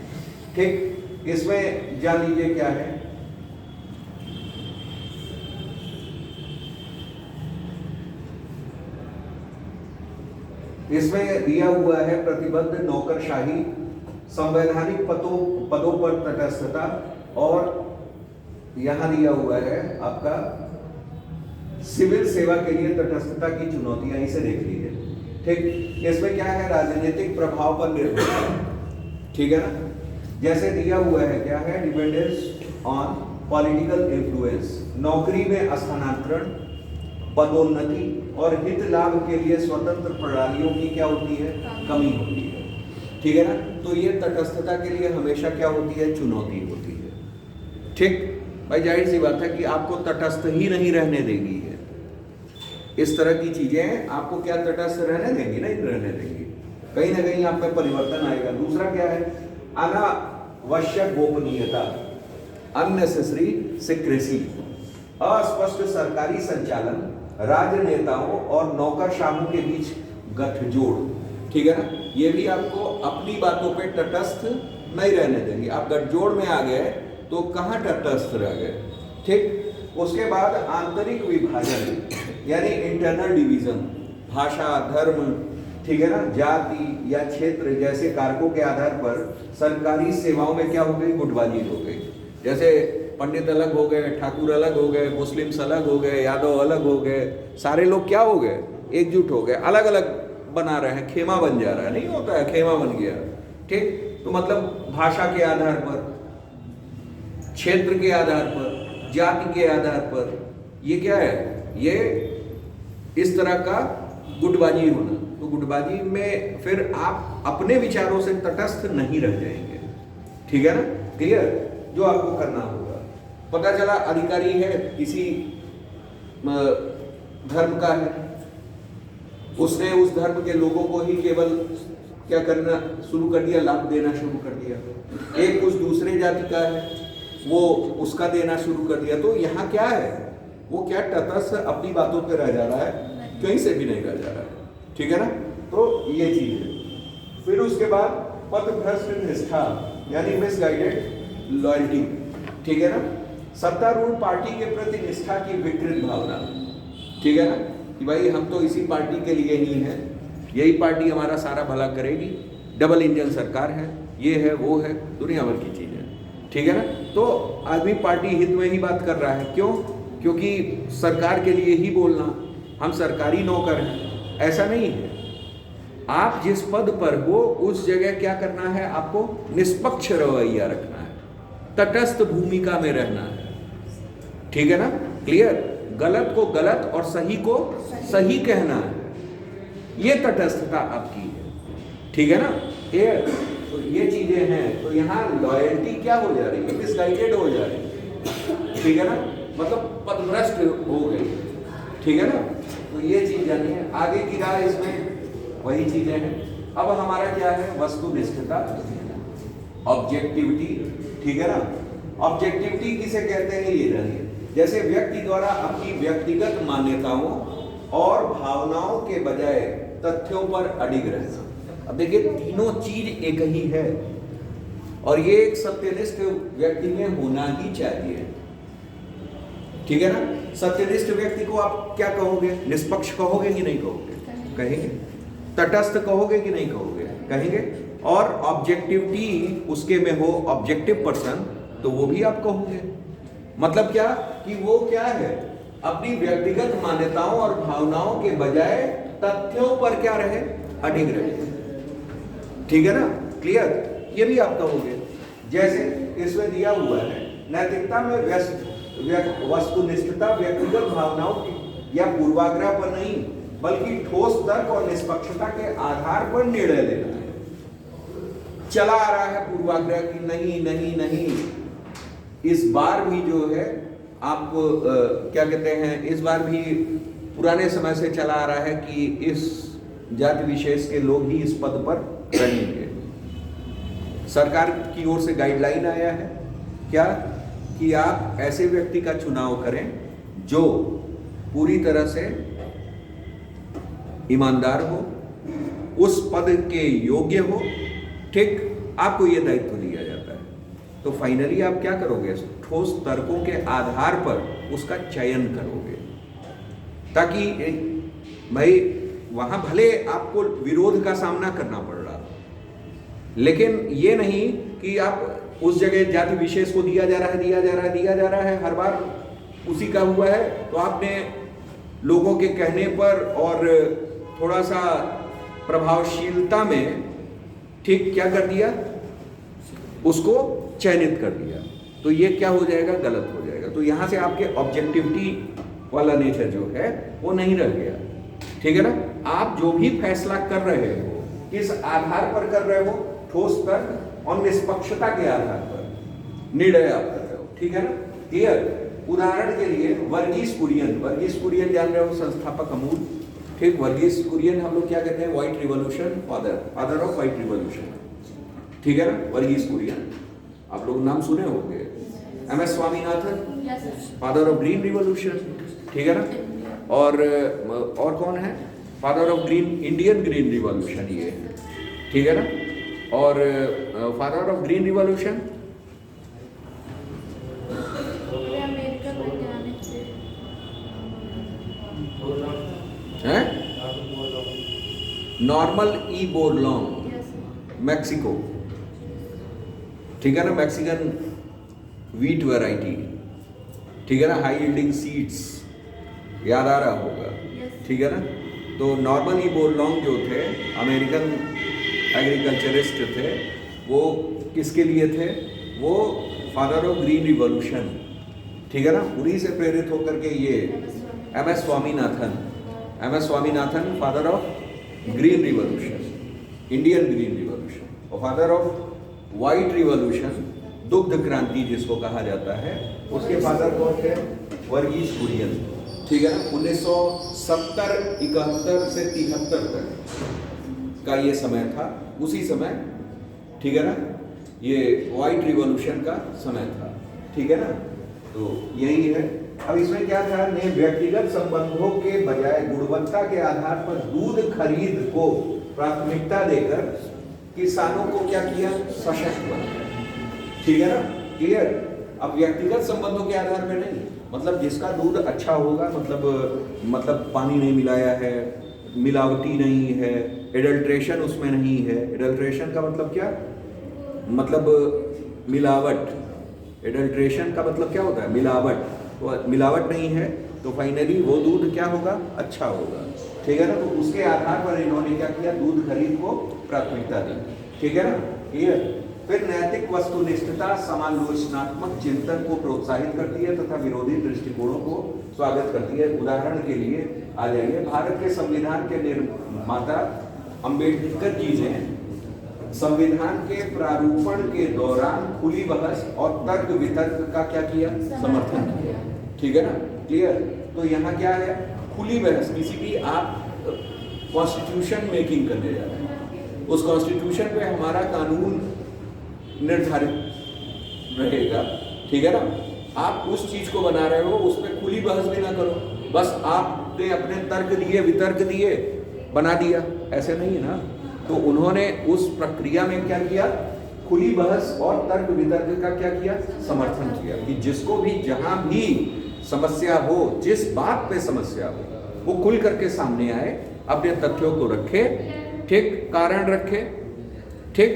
Speaker 1: ठीक। इसमें जान लीजिए क्या है। इसमें दिया हुआ है प्रतिबद्ध नौकरशाही, संवैधानिक पदों पर तटस्थता, और यहां दिया हुआ है आपका सिविल सेवा के लिए तटस्थता की चुनौतियां। इसे देख लीजिए, ठीक। इसमें क्या है, राजनीतिक प्रभाव पर निर्भरता, ठीक है ना। जैसे दिया हुआ है क्या है, डिपेंडेंस ऑन पॉलिटिकल इन्फ्लुएंस, नौकरी में स्थानांतरण, पदोन्नति और हित लाभ के लिए स्वतंत्र प्रणालियों की क्या होती है, कमी होती है, ठीक है ना। तो ये तटस्थता के लिए हमेशा क्या होती है, चुनौती होती है, ठीक। भाई जाहिर सी बात है कि आपको तटस्थ ही नहीं रहने देगी है, इस तरह की चीजें आपको क्या तटस्थ रहने देंगी, नहीं रहने देंगी, कहीं ना कहीं आप में परिवर्तन आएगा। दूसरा क्या है, अनावश्यक गोपनीयता, अननेसेसरी सीक्रेसी, अस्पष्ट सरकारी संचालन, राजनेताओं और नौकरशाहों के बीच गठजोड़, ठीक है ना। ये भी आपको अपनी बातों पे तटस्थ नहीं रहने देंगे। आप गठजोड़ में आ गए तो कहाँ तटस्थ रह गए, ठीक। उसके बाद आंतरिक विभाजन यानी इंटरनल डिवीजन, भाषा, धर्म, ठीक है ना, जाति या क्षेत्र जैसे कारकों के आधार पर सरकारी सेवाओं में क्या हो गई, गुटबाजी हो गई। जैसे पंडित अलग हो गए, ठाकुर अलग हो गए, मुस्लिम्स अलग हो गए, यादव अलग हो गए, सारे लोग क्या हो गए, एकजुट हो गए, अलग अलग बना रहे हैं, खेमा बन जा रहा है, नहीं होता है, खेमा बन गया, ठीक। तो मतलब भाषा के आधार पर, क्षेत्र के आधार पर, जाति के आधार पर, ये क्या है, ये इस तरह का गुटबाजी होना। तो गुटबाजी में फिर आप अपने विचारों से तटस्थ नहीं रह जाएंगे, ठीक है ना, क्लियर। जो आपको करना होगा, पता चला अधिकारी है, किसी धर्म का है, उसने उस धर्म के लोगों को ही केवल क्या करना शुरू कर दिया, लाभ देना शुरू कर दिया। एक कुछ दूसरे जाति का है, वो उसका देना शुरू कर दिया। तो यहाँ क्या है, वो क्या तटस्थ अपनी बातों पे रह जा रहा है, कहीं से भी नहीं रह जा रहा है, ठीक है ना। तो ये चीज है। फिर उसके बाद पथभ्रष्ट निष्ठा यानी मिसगाइडेड लॉयल्टी, ठीक है ना। सत्तारूढ़ पार्टी के प्रति निष्ठा की विकृत भावना, ठीक है ना, कि भाई हम तो इसी पार्टी के लिए ही हैं, यही पार्टी हमारा सारा भला करेगी, डबल इंजन सरकार है, ये है वो है, दुनिया भर की चीजें, ठीक है ना। तो आदमी पार्टी हित में ही बात कर रहा है, क्यों, क्योंकि सरकार के लिए ही बोलना, हम सरकारी नौकर हैं, ऐसा नहीं है। आप जिस पद पर हो उस जगह क्या करना है, आपको निष्पक्ष रवैया रखना है, तटस्थ भूमिका में रहना है, ठीक है ना, क्लियर। गलत को गलत और सही को सही कहना है, ये तटस्थता आपकी है, ठीक है ना, क्लियर। तो ये चीजें हैं। तो यहाँ लॉयल्टी क्या हो जा रही है, मिसगाइडेड हो जा रही है, ठीक है ना, मतलब पथभ्रष्ट हो गई, ठीक है ना। तो ये चीज जानी है। आगे की राह इसमें वही चीजें हैं। अब हमारा क्या है, वस्तुनिष्ठता, ऑब्जेक्टिविटी, ठीक है ना। ऑब्जेक्टिविटी किसे कहते हैं, ये जानिए। जैसे व्यक्ति द्वारा अपनी व्यक्तिगत मान्यताओं और भावनाओं के बजाय तथ्यों पर अडिग रहना। अब देखिए, तीनों चीज एक ही है और ये एक सत्यनिष्ठ व्यक्ति में होना ही चाहिए, ठीक है ना। सत्यनिष्ठ व्यक्ति को आप क्या कहोगे, निष्पक्ष कहोगे कि नहीं कहोगे, कहेंगे। तटस्थ कहोगे कि नहीं कहोगे, कहेंगे। और ऑब्जेक्टिविटी उसके में हो, ऑब्जेक्टिव पर्सन, तो वो भी आप कहोगे। मतलब क्या कि वो क्या है, अपनी व्यक्तिगत मान्यताओं और भावनाओं के बजाय तथ्यों पर क्या रहे, अडिग रहे, ठीक है ना, क्लियर। ये भी आप कहोगे। जैसे इसमें दिया हुआ है, नैतिकता में वस्तुनिष्ठता व्यक्तिगत भावनाओं की या पूर्वाग्रह पर नहीं बल्कि ठोस तर्क और निष्पक्षता के आधार पर निर्णय लेना है। चला आ रहा है पूर्वाग्रह की नहीं नहीं नहीं, इस बार भी जो है आप क्या कहते हैं, इस बार भी पुराने समय से चला आ रहा है कि इस जाति विशेष के लोग ही इस पद पर रहेंगे। सरकार की ओर से गाइडलाइन आया है क्या, कि आप ऐसे व्यक्ति का चुनाव करें जो पूरी तरह से ईमानदार हो, उस पद के योग्य हो, ठीक। आपको यह दायित्व दिया जाता है। तो फाइनली आप क्या करोगे, ठोस तर्कों के आधार पर उसका चयन करोगे, ताकि भाई वहां भले आपको विरोध का सामना करना पड़ रहा, लेकिन ये नहीं कि आप उस जगह जाति विशेष को दिया जा रहा है हर बार उसी का हुआ है, तो आपने लोगों के कहने पर और थोड़ा सा प्रभावशीलता में ठीक क्या कर दिया, उसको चयनित कर दिया, तो ये क्या हो जाएगा, गलत हो जाएगा। तो यहां से आपके ऑब्जेक्टिविटी वाला नेचर जो है वो नहीं रह गया, ठीक है ना। आप जो भी फैसला कर रहे हो किस आधार पर कर रहे हो, ठोस तर्क और निष्पक्षता के आधार पर निर्णय आप कर रहे हो, ठीक है ना, क्लियर। उदाहरण के लिए वर्गीस कुरियन जान रहे हो, संस्थापक अमूल, ठीक। वर्गीस कुरियन हम लोग क्या कहते हैं, white revolution father of white revolution, ठीक है ना, वर्गीस कुरियन, आप लोग नाम सुने होंगे। MS Swaminathan, father of green revolution, ठीक है ना। और कौन है father of Indian green revolution, ये, ठीक है ना। और फादर ऑफ ग्रीन रिवॉल्यूशन है नॉर्मल ई बोरलॉन्ग, मैक्सिको, ठीक है ना, मैक्सिकन वीट वैरायटी, ठीक है ना, हाई यील्डिंग सीड्स, याद आ रहा होगा, ठीक है ना। तो नॉर्मल ई बोरलॉन्ग जो थे अमेरिकन एग्रीकल्चरिस्ट थे, वो किसके लिए थे, वो फादर ऑफ ग्रीन रिवॉल्यूशन, ठीक है ना, उन्हीं से प्रेरित होकर के ये MS Swaminathan father of green revolution, Indian green revolution, और फादर ऑफ व्हाइट रिवॉल्यूशन, दुग्ध क्रांति जिसको कहा जाता है, उसके फादर कौन थे, वर्गीस कुरियन, ठीक है ना। 1970 71 से 73 तक का ये समय था, उसी समय, ठीक है ना, ये व्हाइट रिवॉल्यूशन का समय था, ठीक है ना। तो यही है। अब इसमें क्या था, ने व्यक्तिगत संबंधों के बजाय गुणवत्ता के आधार पर दूध खरीद को प्राथमिकता देकर किसानों को क्या किया, सशक्त बनाया, ठीक है ना, क्लियर। अब व्यक्तिगत संबंधों के आधार पर नहीं, मतलब जिसका दूध अच्छा होगा, मतलब पानी नहीं मिलाया है, मिलावटी नहीं है, एडल्ट्रेशन उसमें नहीं है। एडल्ट्रेशन का मतलब क्या, मतलब मिलावट, एडल्ट्रेशन का मतलब क्या होता है, मिलावट, तो मिलावट नहीं है, तो फाइनली वो दूध क्या होगा, अच्छा होगा, ठीक है ना। तो उसके आधार पर इन्होंने क्या किया, दूध खरीद को प्राथमिकता दी, ठीक है ना, क्लियर। फिर नैतिक वस्तुनिष्ठता समालोचनात्मक चिंतन को प्रोत्साहित करती है तथा विरोधी दृष्टिकोणों को स्वागत करती है। उदाहरण के लिए आ जाइए, भारत के संविधान के निर्माता अंबेडकर जी ने संविधान के प्रारूपण के दौरान खुली बहस और तर्क वितर्क का क्या किया, समर्थन किया, ठीक है ना, क्लियर। तो यहाँ क्या है, खुली बहस, किसी भी आप कॉन्स्टिट्यूशन मेकिंग करने जा रहे हैं, उस कॉन्स्टिट्यूशन पे हमारा कानून निर्धारित रहेगा, ठीक है ना। आप उस चीज को बना रहे हो, उस पर खुली बहस भी ना करो, बस आपने अपने तर्क दिए, वितर्क दिए, बना दिया, ऐसे नहीं है ना। तो उन्होंने उस प्रक्रिया में क्या किया, खुली बहस और तर्क वितर्क का क्या किया, समर्थन किया, कि जिसको भी जहां भी समस्या हो, जिस बात पे समस्या हो, वो खुल करके सामने आए, अपने तथ्यों को रखे, ठीक, कारण रखे, ठीक,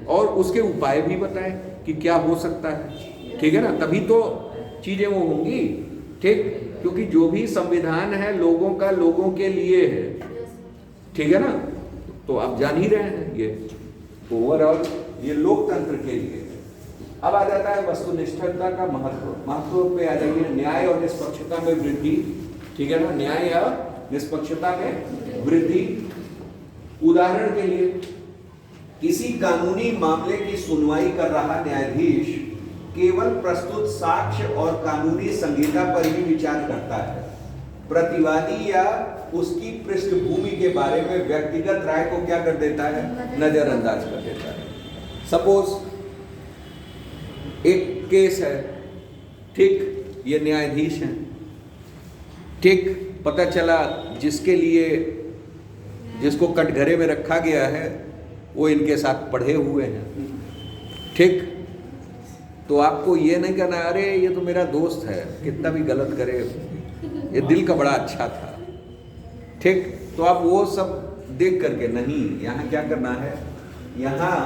Speaker 1: और उसके उपाय भी बताए कि क्या हो सकता है, ठीक है ना। तभी तो चीजें वो होंगी, ठीक, क्योंकि जो भी संविधान है लोगों का, लोगों के लिए है, ठीक है ना। तो आप जान ही रहे हैं, ये ओवरऑल ये लोकतंत्र के लिए है। अब आ जाता है वस्तुनिष्ठता का महत्व पे आ जाइए, न्याय और निष्पक्षता में वृद्धि, ठीक है ना, न्याय या निष्पक्षता में वृद्धि। उदाहरण के लिए, किसी कानूनी मामले की सुनवाई कर रहा न्यायाधीश केवल प्रस्तुत साक्ष्य और कानूनी संहिता पर ही विचार करता है, प्रतिवादी या उसकी पृष्ठभूमि के बारे में व्यक्तिगत राय को क्या कर देता है, नजरअंदाज कर देता है। सपोज एक केस है, ठीक, ये न्यायाधीश हैं, ठीक, पता चला जिसके लिए, जिसको कटघरे में रखा गया है, वो इनके साथ पढ़े हुए हैं, ठीक, तो आपको ये नहीं करना अरे ये तो मेरा दोस्त है, कितना भी गलत करे, ये दिल का बड़ा अच्छा था, ठीक। तो आप वो सब देख करके नहीं, यहाँ क्या करना है, यहाँ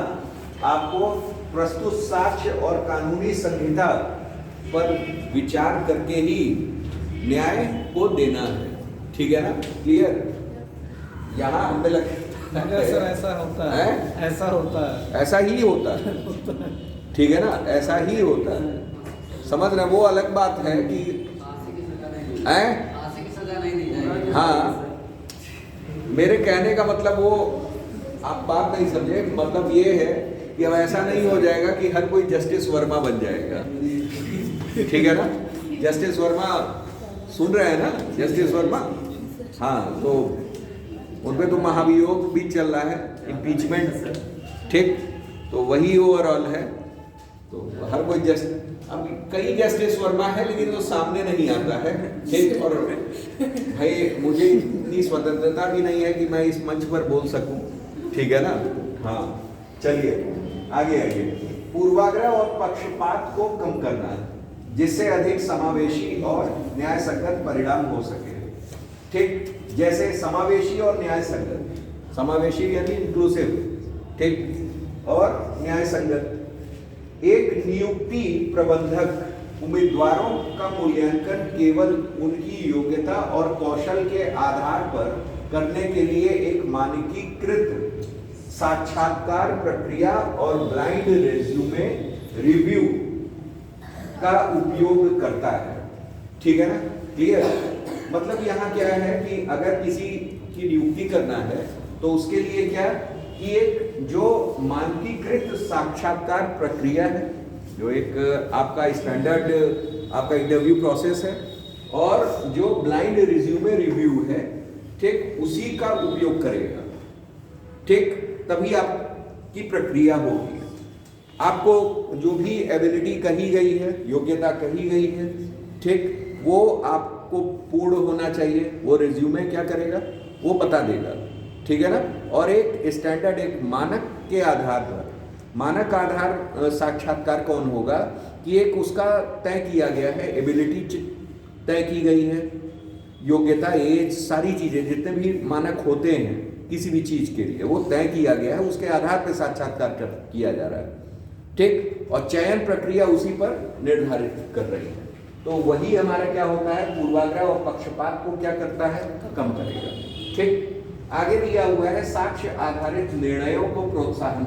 Speaker 1: आपको प्रस्तुत साक्ष्य और कानूनी संहिता पर विचार करके ही न्याय को देना है, ठीक है ना, क्लियर। यहाँ हमें लगता है
Speaker 3: सर ऐसा होता है, ऐसा होता है,
Speaker 1: ऐसा ही होता है, ठीक है ना, ऐसा ही होता है, समझ रहे। वो अलग बात है कि हाँ, मेरे कहने का मतलब वो आप बात नहीं समझे, मतलब ये है कि अब ऐसा नहीं हो जाएगा कि हर कोई जस्टिस वर्मा बन जाएगा, ठीक है ना। जस्टिस वर्मा सुन रहे हैं ना, जस्टिस वर्मा, हाँ, तो उनपे तो महाभियोग भी चल रहा है, इम्पीचमेंट, ठीक। तो वही ओवरऑल है। तो हर कोई अब कई जस्टिस वर्मा है लेकिन वो सामने नहीं आता है, ठीक। और भाई मुझे इतनी स्वतंत्रता भी नहीं है कि मैं इस मंच पर बोल सकूं, ठीक है ना। हाँ, चलिए आगे आइए। पूर्वाग्रह और पक्षपात को कम करना है जिससे अधिक समावेशी और न्याय संगत परिणाम हो सके, ठीक। जैसे समावेशी और न्याय संगत, समावेशी यानी इंक्लूसिव, ठीक, और न्याय संगत। एक नियुक्ति प्रबंधक उम्मीदवारों का मूल्यांकन केवल उनकी योग्यता और कौशल के आधार पर करने के लिए एक मानकीकृत साक्षात्कार प्रक्रिया और ब्लाइंड रेज्यूमे रिव्यू का उपयोग करता है, ठीक है ना, क्लियर। मतलब यहाँ क्या है कि अगर किसी की नियुक्ति करना है तो उसके लिए क्या कि एक जो मानकीकृत साक्षात्कार प्रक्रिया है, जो एक आपका स्टैंडर्ड आपका इंटरव्यू प्रोसेस है, और जो ब्लाइंड रिज्यूमे रिव्यू है, ठीक, उसी का उपयोग करेगा, ठीक। तभी आपकी प्रक्रिया होगी। आपको जो भी एबिलिटी कही गई है, योग्यता कही गई है, ठीक, वो आपको पूर्ण होना चाहिए, वो रिज्यूमे क्या करेगा, वो बता देगा, ठीक है ना। और एक स्टैंडर्ड, एक मानक के आधार पर, मानक आधार साक्षात्कार कौन होगा कि एक उसका तय किया गया है, एबिलिटी तय की गई है, योग्यता, एज, सारी चीजें जितने भी मानक होते हैं किसी भी चीज के लिए वो तय किया गया है, उसके आधार पर साक्षात्कार किया जा रहा है, ठीक। और चयन प्रक्रिया उसी पर निर्धारित कर रही है। तो वही हमारा क्या होता है, पूर्वाग्रह और पक्षपात को क्या करता है, कम करेगा, ठीक। आगे दिया हुआ है साक्ष्य आधारित निर्णयों को प्रोत्साहन,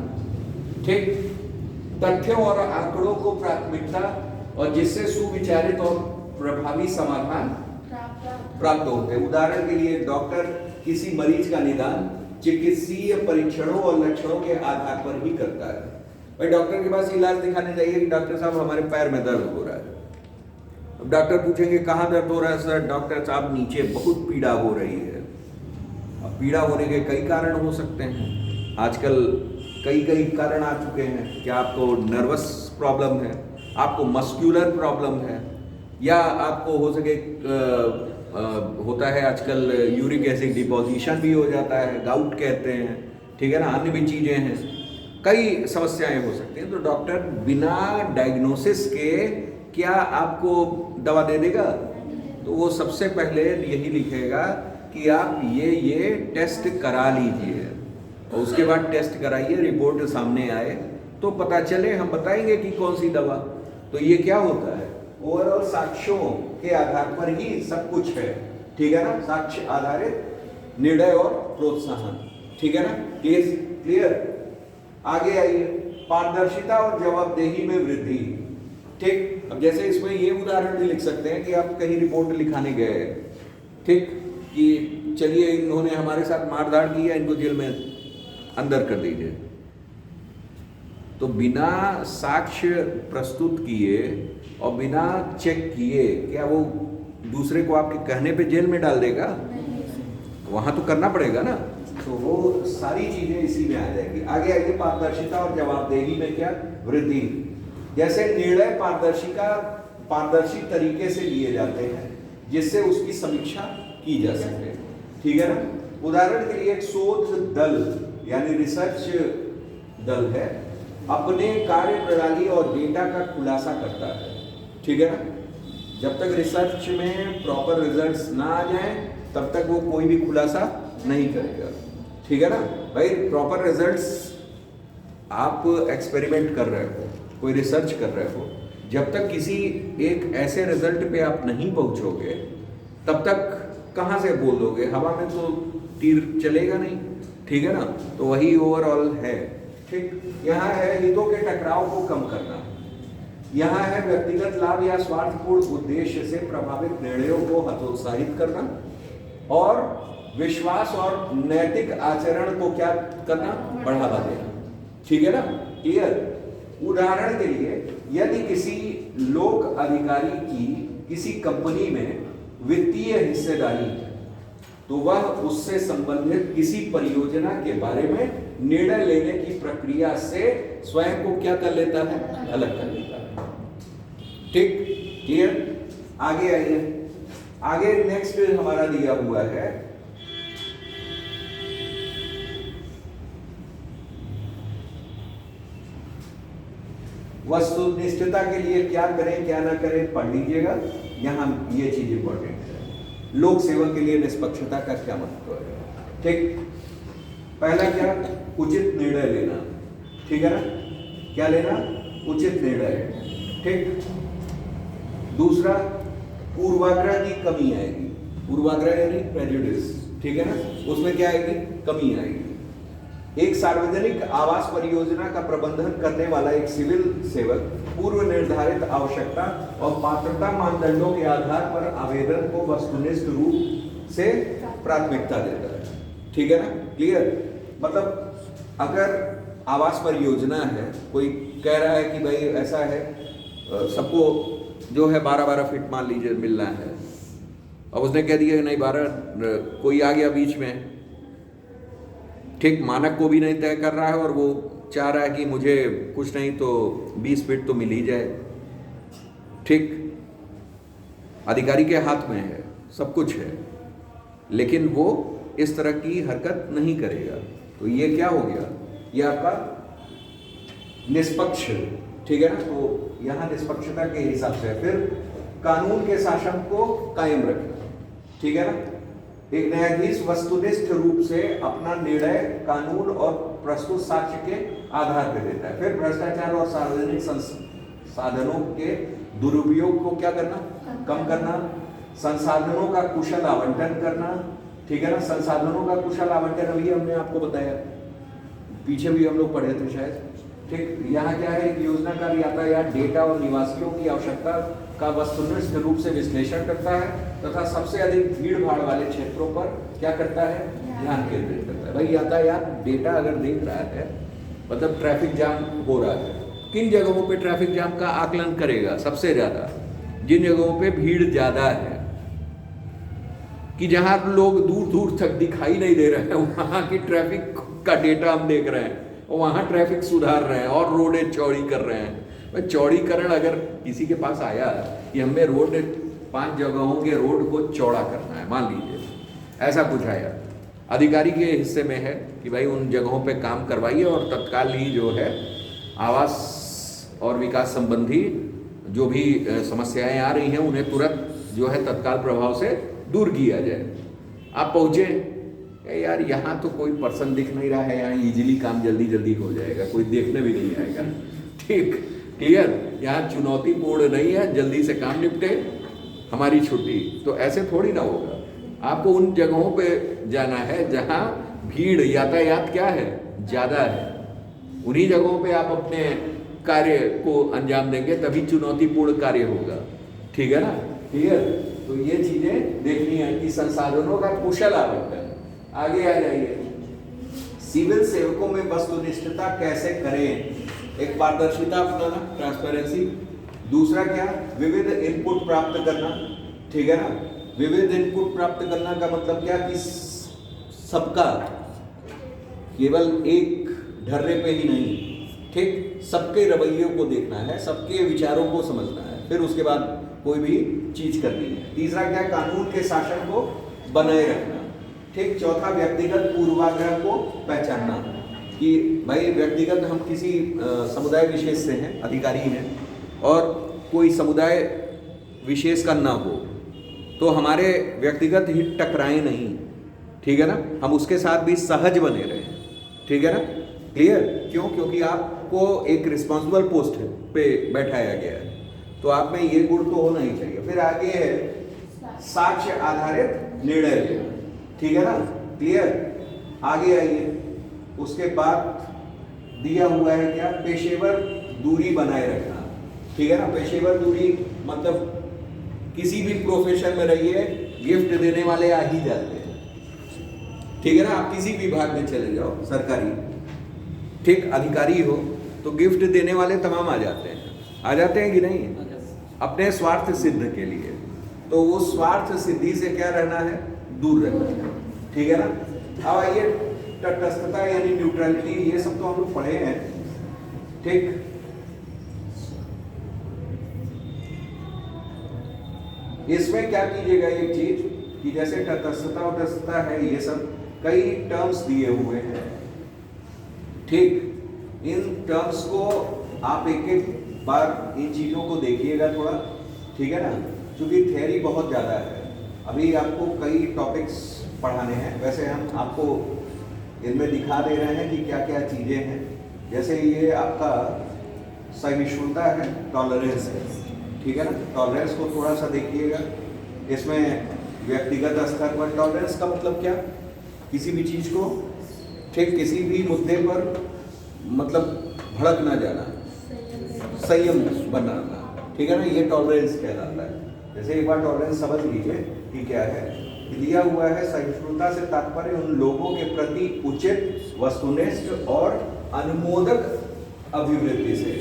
Speaker 1: ठीक, तथ्यों और आंकड़ों को प्राथमिकता, और जिससे सुविचारित और प्रभावी समाधान प्राप्त होते हैं। उदाहरण के लिए डॉक्टर किसी मरीज का निदान चिकित्सीय परीक्षणों और लक्षणों के आधार पर ही करता है। भाई डॉक्टर के पास इलाज दिखाने जाइए कि डॉक्टर साहब हमारे पैर में दर्द हो रहा है, अब डॉक्टर पूछेंगे कहाँ दर्द हो रहा है सर, डॉक्टर साहब नीचे बहुत पीड़ा हो रही है। अब पीड़ा होने के कई कारण हो सकते हैं, आजकल कई कारण आ चुके हैं। क्या आपको नर्वस प्रॉब्लम है, आपको मस्कुलर प्रॉब्लम है, या आपको हो सके होता है आजकल यूरिक एसिड डिपोजिशन भी हो जाता है, गाउट कहते हैं, ठीक है ना, अन्य भी चीज़ें हैं, कई समस्याएं हो सकती हैं। तो डॉक्टर बिना डायग्नोसिस के क्या आपको दवा दे देगा? तो वो सबसे पहले यही लिखेगा कि आप ये टेस्ट करा लीजिए, और उसके बाद टेस्ट कराइए, रिपोर्ट सामने आए तो पता चले, हम बताएंगे कि कौन सी दवा। तो ये क्या होता है, ओवरऑल साक्ष्यों के आधार पर ही सब कुछ है, ठीक है ना, साक्ष्य आधारित निर्णय और प्रोत्साहन, ठीक है ना, क्लियर। आगे आइए, पारदर्शिता और जवाबदेही में वृद्धि, ठीक। अब जैसे इसमें ये उदाहरण भी लिख सकते हैं कि आप कहीं रिपोर्ट लिखाने गए, ठीक, कि चलिए इन्होंने हमारे साथ मारधाड़ की है, इनको जेल में अंदर कर दीजिए। तो बिना साक्ष्य प्रस्तुत किए और बिना चेक किए क्या वो दूसरे को आपके कहने पे जेल में डाल देगा? वहां तो करना पड़ेगा ना। तो वो सारी चीजें इसी में आ जाएगी। आगे आइए, पारदर्शिता और जवाबदेही में क्या वृद्धि। जैसे निर्णय पारदर्शी तरीके से लिए जाते हैं जिससे उसकी समीक्षा की जा सके, ठीक है ना। उदाहरण के लिए एक शोध दल यानी रिसर्च दल है, अपने कार्य प्रणाली और डेटा का खुलासा करता है, ठीक है ना। जब तक रिसर्च में प्रॉपर रिजल्ट्स ना आ जाए तब तक वो कोई भी खुलासा नहीं करेगा, ठीक है ना भाई। प्रॉपर रिजल्ट्स, आप एक्सपेरिमेंट कर रहे हो, कोई रिसर्च कर रहे हो, जब तक किसी एक ऐसे रिजल्ट पे आप नहीं पहुंचोगे तब तक कहाँ से बोल दोगे, हवा में तो तीर चलेगा नहीं, ठीक है ना। तो वही ओवरऑल है, ठीक। यहाँ है हितों के टकराव को कम करना, यहाँ है व्यक्तिगत लाभ या स्वार्थपूर्ण उद्देश्य से प्रभावित निर्णयों को हतोत्साहित करना, और विश्वास और नैतिक आचरण को क्या करना, बढ़ावा देना, ठीक है ना। क्लियर। उदाहरण के लिए यदि किसी लोक अधिकारी की किसी कंपनी में वित्तीय हिस्सेदारी है तो वह उससे संबंधित किसी परियोजना के बारे में निर्णय लेने की प्रक्रिया से स्वयं को क्या कर लेता है, अलग कर लेता है, ठीक। क्लियर। आगे आइए, आगे नेक्स्ट हमारा दिया हुआ है वस्तुनिष्ठता के लिए क्या करें क्या ना करें, पढ़ लीजिएगा। यहां ये चीज इंपॉर्टेंट है। लोक सेवा के लिए निष्पक्षता का क्या महत्व है, ठीक। पहला क्या, उचित निर्णय लेना, ठीक है ना। क्या लेना, उचित निर्णय, ठीक। दूसरा, पूर्वाग्रह की कमी आएगी। पूर्वाग्रह यानी प्रेजुडिस, ठीक है ना, उसमें क्या आएगी, कमी आएगी। एक सार्वजनिक आवास परियोजना का प्रबंधन करने वाला एक सिविल सेवक पूर्व निर्धारित आवश्यकता और पात्रता मानदंडों के आधार पर आवेदन को वस्तुनिष्ठ रूप से प्राथमिकता देता है, ठीक है ना। क्लियर। मतलब अगर आवास परियोजना है, कोई कह रहा है कि भाई ऐसा है, सबको जो है 12-12 फीट मान लीजिए मिलना है, अब उसने कह दिया कि नहीं 12, कोई आ गया बीच में, ठीक, मानक को भी नहीं तय कर रहा है और वो चाह रहा है कि मुझे कुछ नहीं तो 20 फीट तो मिल ही जाए, ठीक। अधिकारी के हाथ में है, सब कुछ है, लेकिन वो इस तरह की हरकत नहीं करेगा। तो ये क्या हो गया, ये आपका निष्पक्ष, ठीक है ना। तो यहाँ निष्पक्षता के हिसाब से फिर कानून के शासन को कायम रखना, ठीक है ना। एक न्यायाधीश वस्तुनिष्ठ रूप से अपना निर्णय कानून और प्रस्तुत साक्ष्य के आधार पर देता है। फिर भ्रष्टाचार और सार्वजनिक संसाधनों के दुरुपयोग को क्या करना, कम करना। संसाधनों का कुशल आवंटन करना, ठीक है ना। संसाधनों का कुशल आवंटन अभी हमने आपको बताया, पीछे भी हम लोग पढ़े थे शायद, ठीक। यहाँ क्या है, एक योजनाकार यातायात डेटा और निवासियों की आवश्यकता का वस्तुनिष्ठ रूप से विश्लेषण करता है तथा सबसे अधिक भीड़ भाड़ वाले क्षेत्रों पर क्या करता है, ध्यान केंद्रित करता है। भाई यातायात डेटा अगर देख रहा है, मतलब ट्रैफिक जाम हो रहा है, किन जगहों पे ट्रैफिक जाम का आकलन करेगा सबसे ज्यादा, जिन जगहों पे भीड़ ज्यादा है, कि जहां लोग दूर दूर तक दिखाई नहीं दे रहे हैं, वहां की ट्रैफिक का डेटा हम देख रहे हैं और वहां ट्रैफिक सुधार रहे हैं और रोडें चौड़ी कर रहे हैं। चौड़ीकरण अगर किसी के पास आया कि हमें रोड 5 जगहों के रोड को चौड़ा करना है, मान लीजिए ऐसा कुछ आया, अधिकारी के हिस्से में है कि भाई उन जगहों पे काम करवाइए और तत्काल ही जो है आवास और विकास संबंधी जो भी समस्याएं आ रही हैं उन्हें तुरंत जो है तत्काल प्रभाव से दूर किया जाए। आप पहुँचे, यार यहाँ तो कोई पर्सन दिख नहीं रहा है, यहाँ इजीली काम जल्दी जल्दी हो जाएगा, कोई देखने भी नहीं आएगा, ठीक। क्लियर। यहाँ चुनौतीपूर्ण नहीं है, जल्दी से काम निपटे, हमारी छुट्टी। तो ऐसे थोड़ी ना होगा, आपको उन जगहों पे जाना है जहाँ भीड़ यातायात क्या है, ज़्यादा है, उन्हीं जगहों पे आप अपने कार्य को अंजाम देंगे, तभी चुनौतीपूर्ण कार्य होगा, ठीक है ना। क्लियर। तो ये चीजें देखनी है कि संसाधनों का कुशल आवंटन। आगे आ जाइए, सिविल सेवकों में वस्तुनिष्ठता कैसे करें, एक पारदर्शिता अपनाना, ट्रांसपेरेंसी। दूसरा क्या, विविध इनपुट प्राप्त करना, ठीक है ना। विविध इनपुट प्राप्त करना का मतलब क्या कि सबका, केवल एक ढर्रे पे ही नहीं, ठीक, सबके रवैयों को देखना है, सबके विचारों को समझना है, फिर उसके बाद कोई भी चीज करनी है। तीसरा क्या, कानून के शासन को बनाए रखना, ठीक। चौथा, व्यक्तिगत पूर्वाग्रह को पहचानना, कि भाई व्यक्तिगत हम किसी समुदाय विशेष से हैं, अधिकारी हैं, और कोई समुदाय विशेष का ना हो तो हमारे व्यक्तिगत हित टकराए नहीं, ठीक है ना, हम उसके साथ भी सहज बने रहें, ठीक है ना, क्लियर। क्यों? क्योंकि आपको एक रिस्पॉन्सिबल पोस्ट पे बैठाया गया है, तो आप में ये गुण तो होना ही चाहिए। फिर आगे है साक्ष्य आधारित निर्णय लेना, ठीक है ना, क्लियर। आगे आइए, उसके बाद दिया हुआ है क्या, पेशेवर दूरी बनाए रखना, ठीक है ना। पेशेवर दूरी मतलब किसी भी प्रोफेशन में रहिए, गिफ्ट देने वाले आ ही जाते हैं, ठीक है ना। आप किसी विभाग में चले जाओ, सरकारी, ठीक, अधिकारी हो तो गिफ्ट देने वाले तमाम आ जाते हैं कि नहीं, अपने स्वार्थ सिद्ध के लिए। तो वो स्वार्थ सिद्धि से क्या रहना है, दूर रहना है, ठीक है ना। अब आइए तटस्थता यानी न्यूट्रलिटी, ये सब तो हम लोग पढ़े हैं, ठीक। इसमें क्या कीजिएगा, एक चीज कि जैसे तटस्थता है, ये सब कई टर्म्स दिए हुए हैं, ठीक। इन टर्म्स को आप एक एक बार इन चीजों को देखिएगा थोड़ा, ठीक है ना, क्योंकि थ्योरी बहुत ज्यादा है। अभी आपको कई टॉपिक्स पढ़ाने हैं, वैसे हम आपको इनमें दिखा दे रहे हैं कि क्या क्या चीजें हैं। जैसे ये आपका सहिष्णुता है, टॉलरेंस है, ठीक है ना। टॉलरेंस को थोड़ा सा देखिएगा, इसमें व्यक्तिगत स्तर पर टॉलरेंस का मतलब क्या, किसी भी चीज को, ठीक, किसी भी मुद्दे पर मतलब भड़क ना जाना, संयम बनाना, ठीक है ना, ये टॉलरेंस कहलाता है। जैसे एक बार टॉलरेंस समझ लीजिए कि क्या है, दिया हुआ है सहिष्णुता से तात्पर्य उन लोगों के प्रति उचित, वस्तुनिष्ठ और अनुमोदक अभिवृत्ति से,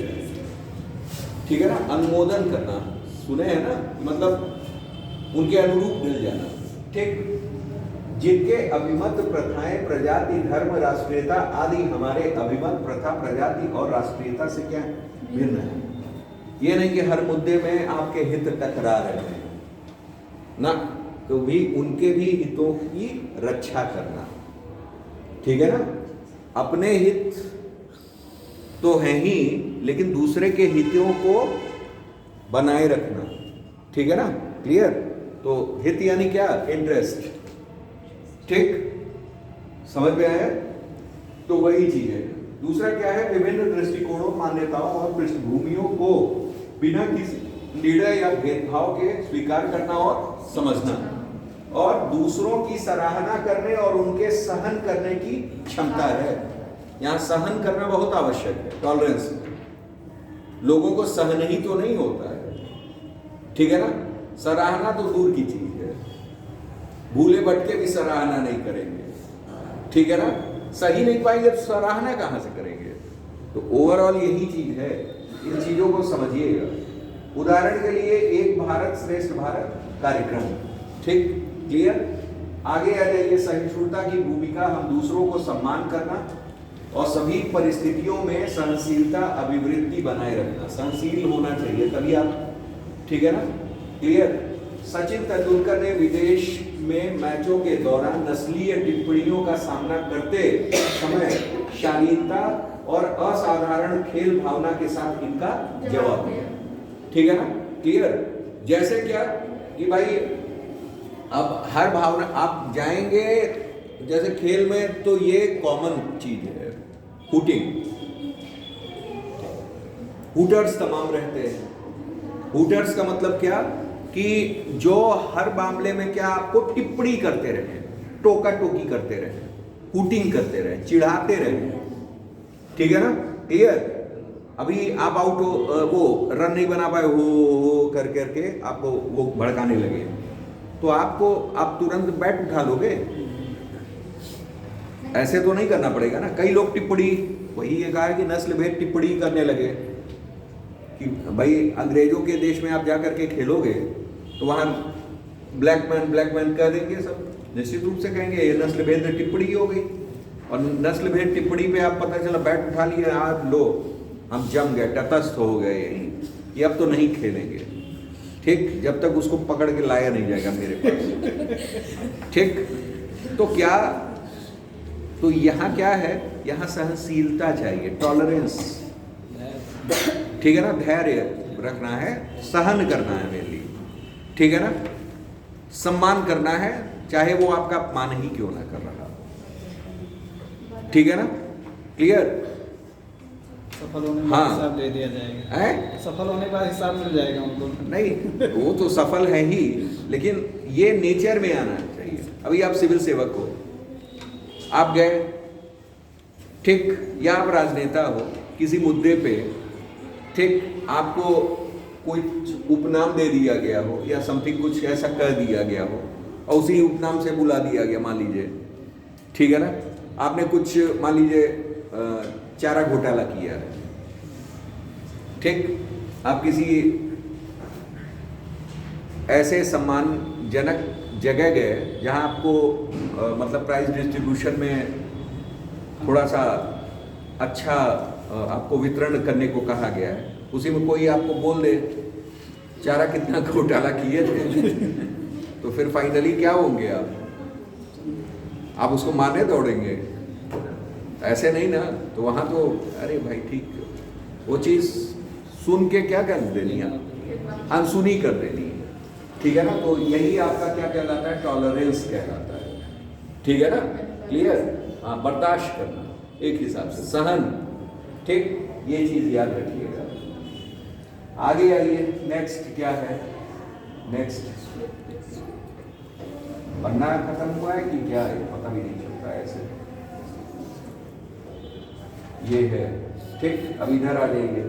Speaker 1: ठीक है ना। अनुमोदन करना, सुने हैं ना, मतलब उनके अनुरूप मिल जाना, ठीक। जिनके अभिमत प्रथाएं प्रजाति, धर्म, राष्ट्रीयता आदि हमारे अभिमत प्रथा, प्रजाति और राष्ट्रीयता से क्या भिन्न है। ये नहीं कि हर मुद्दे में आपके हित टकरा रहे हैं ना, तो भी उनके भी हितों की रक्षा करना, ठीक है ना। अपने हित तो हैं ही, लेकिन दूसरे के हितों को बनाए रखना, ठीक है ना, क्लियर। तो हित यानी क्या, इंटरेस्ट, ठीक, समझ में आया। तो वही चीज है। दूसरा क्या है, विभिन्न दृष्टिकोणों, मान्यताओं और पृष्ठभूमियों को बिना किसी निर्णय या भेदभाव के स्वीकार करना और समझना, और दूसरों की सराहना करने और उनके सहन करने की क्षमता है। यहाँ सहन करना बहुत आवश्यक है, टॉलरेंस। लोगों को सहन ही तो नहीं होता है, ठीक है ना। सराहना तो दूर की चीज है, भूले भटके भी सराहना नहीं करेंगे, ठीक है ना। सही नहीं पाएंगे तो सराहना कहां से करेंगे। तो ओवरऑल यही चीज है, इन चीजों को समझिएगा। उदाहरण के लिए एक भारत श्रेष्ठ भारत कार्यक्रम, ठीक, क्लियर। आगे आ जाइए, सहिष्णुता की भूमिका, हम दूसरों को सम्मान करना और सभी परिस्थितियों में सहनशीलता अभिवृत्ति बनाए रखना। सहनशील होना चाहिए तभी आप, ठीक है ना, क्लियर। सचिन तेंदुलकर ने विदेश में मैचों के दौरान नस्लीय टिप्पणियों का सामना करते समय शालीनता और असाधारण खेल भावना के साथ इनका जवाब दिया, ठीक है ना, क्लियर। जैसे क्या कि भाई अब हर भावना आप जाएंगे, जैसे खेल में तो ये कॉमन चीज है, हुटिंग, हुटर्स तमाम रहते हैं। हुटर्स का मतलब क्या कि जो हर मामले में क्या आपको टिप्पणी करते रहे, टोका टोकी करते रहे, हुटिंग करते रहे, चिढ़ाते रहे, ठीक है ना, क्लियर। अभी आप आउट वो रन नहीं बना पाए, हो कर करके आपको वो भड़काने लगे, तो आपको आप तुरंत बैट उठा लोगे, ऐसे तो नहीं करना पड़ेगा ना। कई लोग टिप्पणी, वही ये कहा है कि नस्ल भेद टिप्पणी करने लगे कि भाई अंग्रेजों के देश में आप जाकर के खेलोगे तो वहां ब्लैक मैन कह देंगे सब, निश्चित रूप से कहेंगे ये नस्ल भेद टिप्पणी हो गई। और नस्ल भेद टिप्पणी पे आप पता चला बैट उठा लिया, आज लो हम जम गए, तटस्थ हो गए यहीं कि अब तो नहीं खेलेंगे, ठीक, जब तक उसको पकड़ के लाया नहीं जाएगा मेरे पास, ठीक। तो क्या तो यहाँ क्या है, यहाँ सहनशीलता चाहिए, टॉलरेंस, ठीक है ना, धैर्य रखना है, सहन करना है मेरे लिए, ठीक है ना, सम्मान करना है चाहे वो आपका अपमान ही क्यों ना कर रहा, ठीक है ना, क्लियर।
Speaker 3: सफल होने का
Speaker 1: हाँ।
Speaker 3: हिसाब दे दिया जाएगा,
Speaker 1: है
Speaker 3: सफल होने का हिसाब मिल जाएगा उनको।
Speaker 1: नहीं, वो तो सफल है ही, लेकिन ये नेचर में आना चाहिए। अभी आप सिविल सेवक हो, आप गए, ठीक, या आप राजनेता हो, किसी मुद्दे पे, ठीक, आपको कोई उपनाम दे दिया गया हो या समथिंग कुछ ऐसा कर दिया गया हो और उसी उपनाम से बुला दिया गया, मान लीजिए, ठीक है ना, आपने कुछ मान लीजिए चारा घोटाला किया है, ठीक, आप किसी ऐसे सम्मानजनक जगह गए जहां आपको मतलब प्राइज डिस्ट्रीब्यूशन में थोड़ा सा अच्छा आपको वितरण करने को कहा गया है, उसी में कोई आपको बोल दे चारा कितना घोटाला किए थे तो फिर फाइनली क्या होंगे आप उसको मारने दौड़ेंगे, ऐसे नहीं ना। तो वहां तो अरे भाई ठीक, वो चीज सुन के क्या कर देनी है, अनसुनी कर देनी है, ठीक है ना। तो यही आपका क्या कहलाता है, टॉलरेंस कहलाता है, ठीक है ना, क्लियर। हाँ, बर्दाश्त करना, एक हिसाब से सहन, ठीक, ये चीज याद रखिएगा। आगे आइए, नेक्स्ट क्या है, नेक्स्ट पन्ना खत्म हुआ है कि क्या है, पता भी नहीं चलता है ऐसे, ये है, ठीक। अब इधर आ जाइए,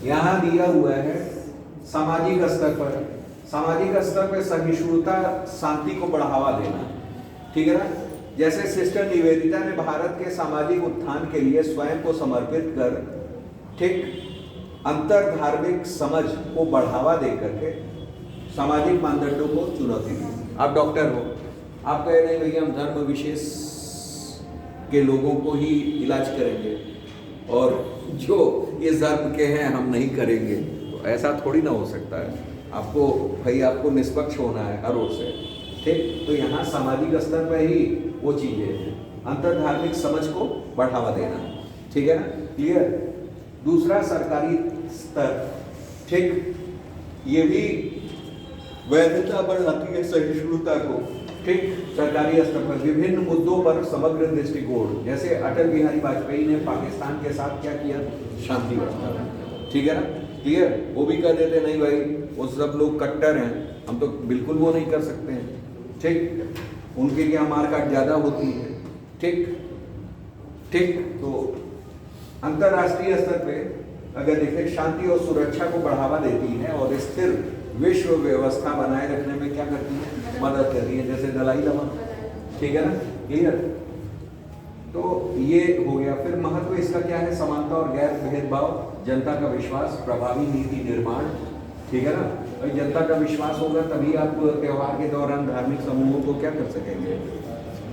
Speaker 1: यहां दिया हुआ है सामाजिक स्तर पर, सामाजिक स्तर पर सहिष्णुता, शांति को बढ़ावा देना, ठीक है ना। जैसे सिस्टर निवेदिता ने भारत के सामाजिक उत्थान के लिए स्वयं को समर्पित कर, ठीक, अंतर धार्मिक समझ को बढ़ावा देकर के सामाजिक मानदंडों को चुनौती दी। आप डॉक्टर हो, आप कह रहे हैं भैया हम धर्म विशेष के लोगों को ही इलाज करेंगे और जो इस धर्म के हैं हम नहीं करेंगे, तो ऐसा थोड़ी ना हो सकता है। आपको भाई, आपको निष्पक्ष होना है हर ओर से, ठीक। तो यहाँ सामाजिक स्तर पर ही वो चीजें हैं, अंतर धार्मिक समझ को बढ़ावा देना, ठीक है ना, क्लियर। दूसरा सरकारी स्तर, ठीक, ये भी वैधता बढ़ाती है सहिष्णुता को, ठीक। सरकारी स्तर पर विभिन्न मुद्दों पर समग्र दृष्टिकोण, जैसे अटल बिहारी वाजपेयी ने पाकिस्तान के साथ क्या किया, शांति व्यवस्था, ठीक है ना, क्लियर। वो भी कह देते नहीं भाई वो सब लोग कट्टर हैं, हम तो बिल्कुल वो नहीं कर सकते हैं, ठीक, उनके लिए मारकाट ज्यादा होती है, ठीक, ठीक। तो अंतरराष्ट्रीय स्तर पे अगर देखें, शांति और सुरक्षा को बढ़ावा देती है और स्थिर विश्व व्यवस्था बनाए रखने में क्या करती है, मदद करती है, जैसे दलाई लामा, ठीक है ना, क्लियर। तो ये हो गया। फिर महत्व इसका क्या है, समानता और गैर भेदभाव, जनता का विश्वास, प्रभावी नीति निर्माण, ठीक है ना। भाई जनता का विश्वास होगा तभी आप त्योहार के दौरान धार्मिक समूहों को क्या कर सकेंगे,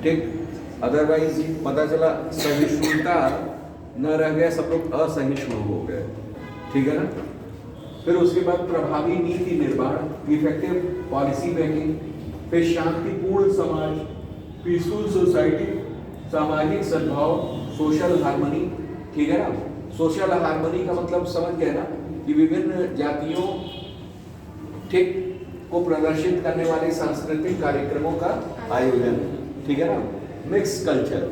Speaker 1: ठीक। अदरवाइज पता चला सहिष्णुता न रह गया, सब लोग असहिष्णु हो गए, ठीक है ना। फिर उसके बाद प्रभावी नीति निर्माण, इफेक्टिव पॉलिसी मेकिंग, फिर शांतिपूर्ण समाज, पीसफुल सोसाइटी, सामाजिक सद्भाव, सोशल हार्मनी, ठीक है ना। सोशल हार्मनी का मतलब समझ गए ना, कि विभिन्न जातियों, ठीक, को प्रदर्शित करने वाले सांस्कृतिक कार्यक्रमों का आयोजन, ठीक है ना, मिक्स कल्चर,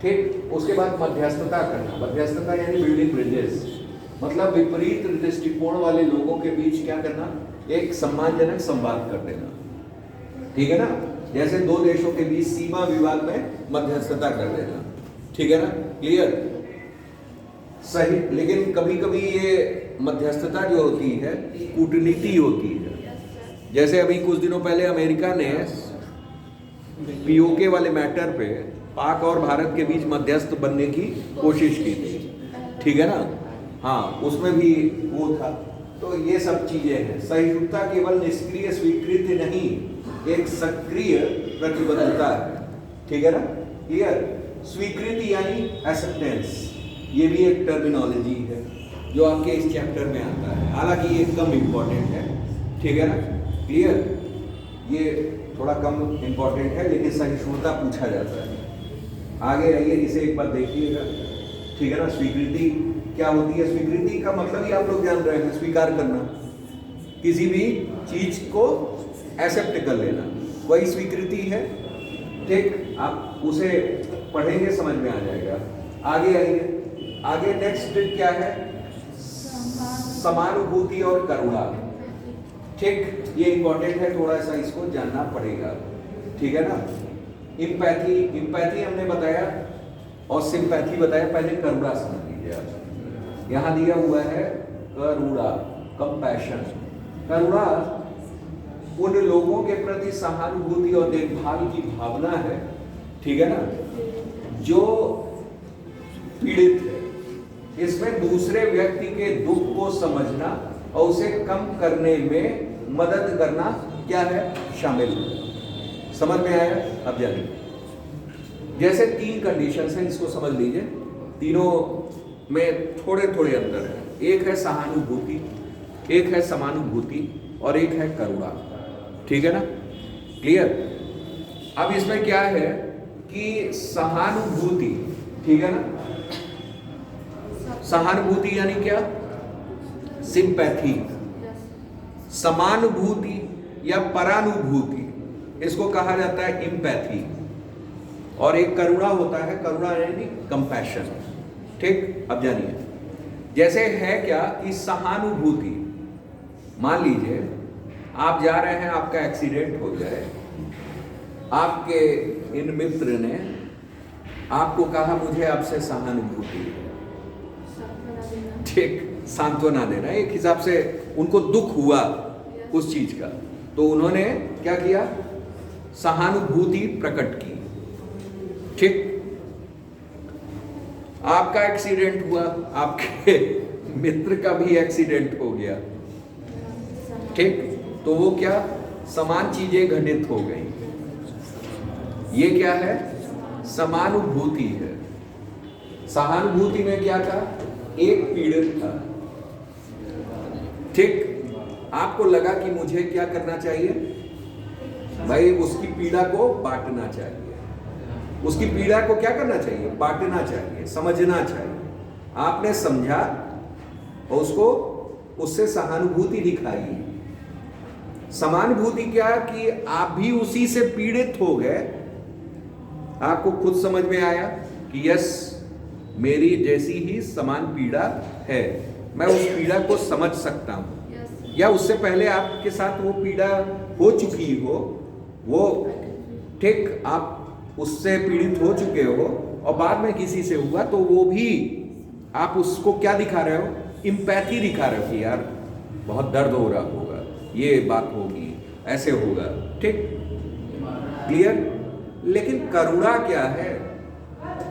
Speaker 1: ठीक। उसके बाद मध्यस्थता करना, मध्यस्थता यानी बिल्डिंग ब्रिजेस, मतलब विपरीत दृष्टिकोण वाले लोगों के बीच क्या करना, एक सम्मानजनक संवाद कर देना, ठीक है ना। जैसे दो देशों के बीच सीमा विवाद में मध्यस्थता कर देना, ठीक है ना, क्लियर, सही। लेकिन कभी कभी ये मध्यस्थता जो होती है कूटनीति होती है, जैसे अभी कुछ दिनों पहले अमेरिका ने पीओके वाले मैटर पे पाक और भारत के बीच मध्यस्थ बनने की कोशिश की थी, ठीक है ना। हाँ, उसमें भी वो था। तो ये सब चीजें हैं। सहिष्णुता केवल निष्क्रिय स्वीकृति नहीं, एक सक्रिय प्रतिबद्धता है, ठीक है ना, क्लियर। स्वीकृति यानी एक्सेप्टेंस, ये भी एक टर्मिनोलॉजी है जो आपके इस चैप्टर में आता है, हालांकि ये कम इम्पोर्टेंट है, ठीक है ना, क्लियर। ये थोड़ा कम इम्पोर्टेंट है, लेकिन सहिष्णुता पूछा जाता है, आगे आइए, इसे एक बार देखिएगा, ठीक है ना। स्वीकृति क्या होती है? स्वीकृति का मतलब ही आप लोग जान रहे हैं, स्वीकार करना, किसी भी चीज को एक्सेप्ट कर लेना, वही स्वीकृति है। ठीक, आप उसे पढ़ेंगे समझ में आ जाएगा। आगे आइए, आगे नेक्स्ट क्या है? समानुभूति और करुणा। ठीक, ये इंपॉर्टेंट है, थोड़ा सा इसको जानना पड़ेगा, ठीक है ना। इम्पैथी, इम्पैथी हमने बताया और सिंपैथी बताया। पहले करुणा समझ लीजिए आप, यहां दिया हुआ है करुणा, कंपैशन। करुणा उन लोगों के प्रति सहानुभूति और देखभाल की भावना है, ठीक है ना, जो पीड़ित है। इसमें दूसरे व्यक्ति के दुख को समझना और उसे कम करने में मदद करना क्या है? शामिल। समझ में आया? अब जानिए, जैसे 3 कंडीशंस हैं, इसको समझ लीजिए। तीनों में थोड़े थोड़े अंतर है। एक है सहानुभूति, एक है समानुभूति और एक है करुणा, ठीक है ना। क्लियर? अब इसमें क्या है कि सहानुभूति, ठीक है ना, सहानुभूति यानी क्या? सिंपैथी। समानुभूति या परानुभूति, इसको कहा जाता है इम्पैथी। और एक करुणा होता है, करुणा यानी कंपैशन। ठीक, अब जानिए, जैसे है क्या कि सहानुभूति, मान लीजिए आप जा रहे हैं, आपका एक्सीडेंट हो जाए, आपके इन मित्र ने आपको कहा मुझे आपसे सहानुभूति है, ठीक, सांत्वना देना, एक हिसाब से उनको दुख हुआ उस चीज का, तो उन्होंने क्या किया? सहानुभूति प्रकट की। ठीक, आपका एक्सीडेंट हुआ, आपके मित्र का भी एक्सीडेंट हो गया, ठीक, तो वो क्या? समान चीजें घटित हो गई। ये क्या है? समानुभूति है। सहानुभूति में क्या था? एक पीड़ित था, ठीक, आपको लगा कि मुझे क्या करना चाहिए भाई? उसकी पीड़ा को बांटना चाहिए। उसकी पीड़ा को क्या करना चाहिए? बांटना चाहिए, समझना चाहिए। आपने समझा और उसको, उससे सहानुभूति दिखाई। समानुभूति क्या कि आप भी उसी से पीड़ित हो गए, आपको खुद समझ में आया कि यस, मेरी जैसी ही समान पीड़ा है, मैं उस पीड़ा को समझ सकता हूं। या उससे पहले आपके साथ वो पीड़ा हो चुकी हो, वो ठीक, आप उससे पीड़ित हो चुके हो और बाद में किसी से हुआ, तो वो भी आप उसको क्या दिखा रहे हो? इम्पैथी दिखा रहे हो कि यार बहुत दर्द हो रहा होगा, ये बात होगी, ऐसे होगा, ठीक, क्लियर। लेकिन करुणा क्या है?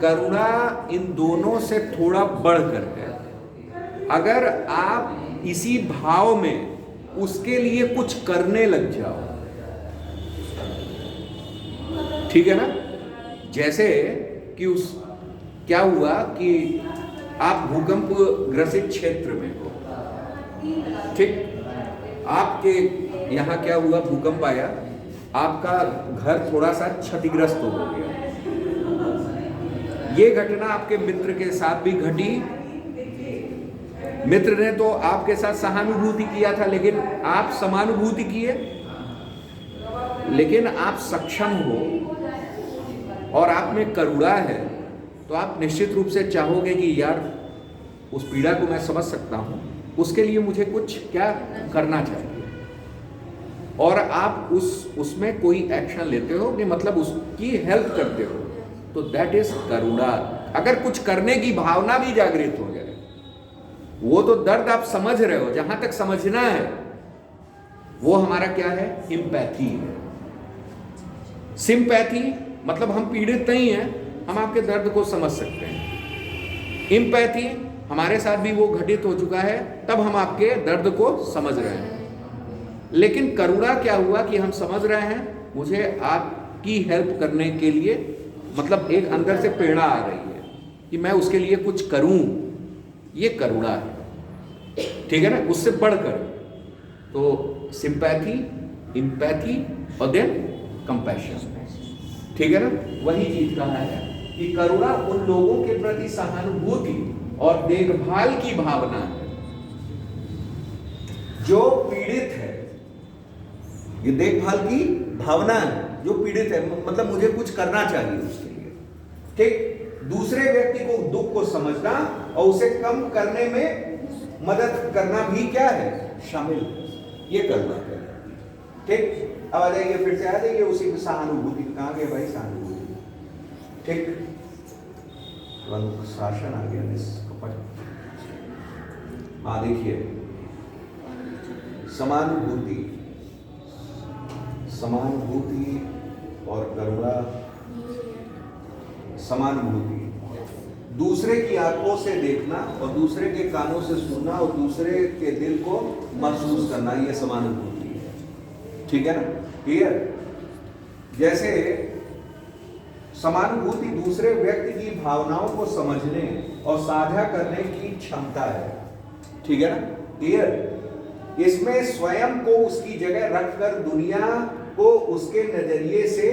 Speaker 1: करुणा इन दोनों से थोड़ा बढ़कर है। अगर आप इसी भाव में उसके लिए कुछ करने लग जाओ, ठीक है ना। जैसे कि उस क्या हुआ कि आप भूकंप ग्रसित क्षेत्र में हो, ठीक, आपके यहाँ क्या हुआ? भूकंप आया, आपका घर थोड़ा सा क्षतिग्रस्त हो गया। ये घटना आपके मित्र के साथ भी घटी। मित्र ने तो आपके साथ सहानुभूति किया था, लेकिन आप समानुभूति किए। लेकिन आप सक्षम हो और आप में करुणा है, तो आप निश्चित रूप से चाहोगे कि यार उस पीड़ा को मैं समझ सकता हूं, उसके लिए मुझे कुछ क्या करना चाहिए, और आप उसमें कोई एक्शन लेते हो, कि मतलब उसकी हेल्प करते हो, तो दैट इज करुणा। अगर कुछ करने की भावना भी जागृत हो जाए, वो तो दर्द आप समझ रहे हो, जहां तक समझना है वो हमारा क्या है? इम्पैथी है। सिंपैथी मतलब हम पीड़ित नहीं हैं, हम आपके दर्द को समझ सकते हैं। इम्पैथी हमारे साथ भी वो घटित हो चुका है, तब हम आपके दर्द को समझ रहे हैं। लेकिन करुणा क्या हुआ कि हम समझ रहे हैं, मुझे आपकी हेल्प करने के लिए, मतलब एक अंदर से प्रेरणा आ रही है कि मैं उसके लिए कुछ करूं, ये करुणा है, ठीक है ना। उससे बढ़कर तो सिंपैथी, इम्पैथी और देन कंपैशन, ठीक है ना। वही चीज कहा है कि करुणा उन लोगों के प्रति सहानुभूति और देखभाल की भावना है जो पीड़ित है। ये देखभाल की भावना है जो पीड़ित है, मतलब मुझे कुछ करना चाहिए उसके लिए, ठीक। दूसरे व्यक्ति को दुख को समझना और उसे कम करने में मदद करना भी क्या है, शामिल है। ये करना है, ठीक। अब आ जाइए, फिर से आ जाइए उसी में सहानुभूति। कहां गए भाई सहानुभूति, ठीक। शासन आ गया निष्कपट। हाँ देखिए, समानुभूति, समानुभूति और करुणा। समानुभूति दूसरे की आंखों से देखना और दूसरे के कानों से सुनना और दूसरे के दिल को महसूस करना, ये समानुभूति है, ठीक है ना, क्लियर। जैसे समानुभूति दूसरे व्यक्ति की भावनाओं को समझने और साझा करने की क्षमता है, ठीक है ना, क्लियर। इसमें स्वयं को उसकी जगह रखकर दुनिया को उसके नजरिए से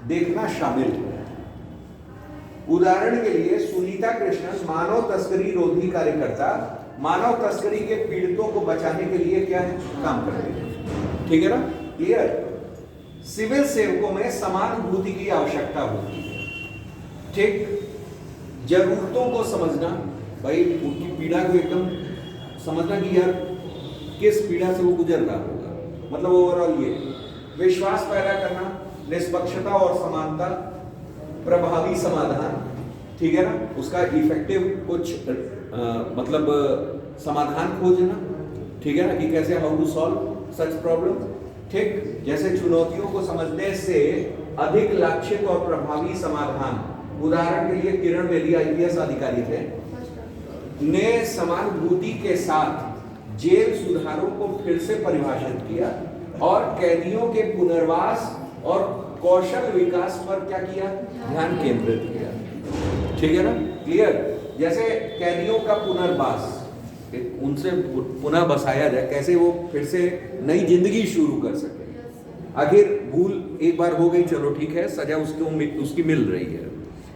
Speaker 1: देखना शामिल है। उदाहरण के लिए सुनीता कृष्णन मानव तस्करी रोधी कार्यकर्ता मानव तस्करी के पीड़ितों को बचाने के लिए क्या है, काम कर रही है, ठीक है ना, क्लियर। सिविल सेवकों में समानुभूति की आवश्यकता होती है, ठीक। जरूरतों को समझना, भाई उनकी पीड़ा को एकदम समझना कि यार किस पीड़ा से वो गुजर रहा होगा, मतलब ओवरऑल ये। विश्वास पैदा करना, निष्पक्षता और समानता, प्रभावी समाधान, ठीक है ना, उसका इफेक्टिव कुछ मतलब समाधान खोजना, ठीक है ना, कि कैसे how to solve such problem, ठीक। जैसे चुनौतियों को समझने से अधिक लक्षित और प्रभावी समाधान। उदाहरण के लिए किरण बेदी IPS अधिकारी थे, ने समानुभूति के साथ जेल सुधारों को फिर से परिभाषित किया और कैदियों के पुनर्वास और कौशल विकास पर क्या किया, ध्यान केंद्रित किया, ठीक है ना, क्लियर। जैसे कैदियों का पुनर्वास, उनसे पुनः बसाया जाए, कैसे वो फिर से नई जिंदगी शुरू कर सके। आखिर भूल एक बार हो गई, चलो ठीक है, सजा उसकी मिल रही है,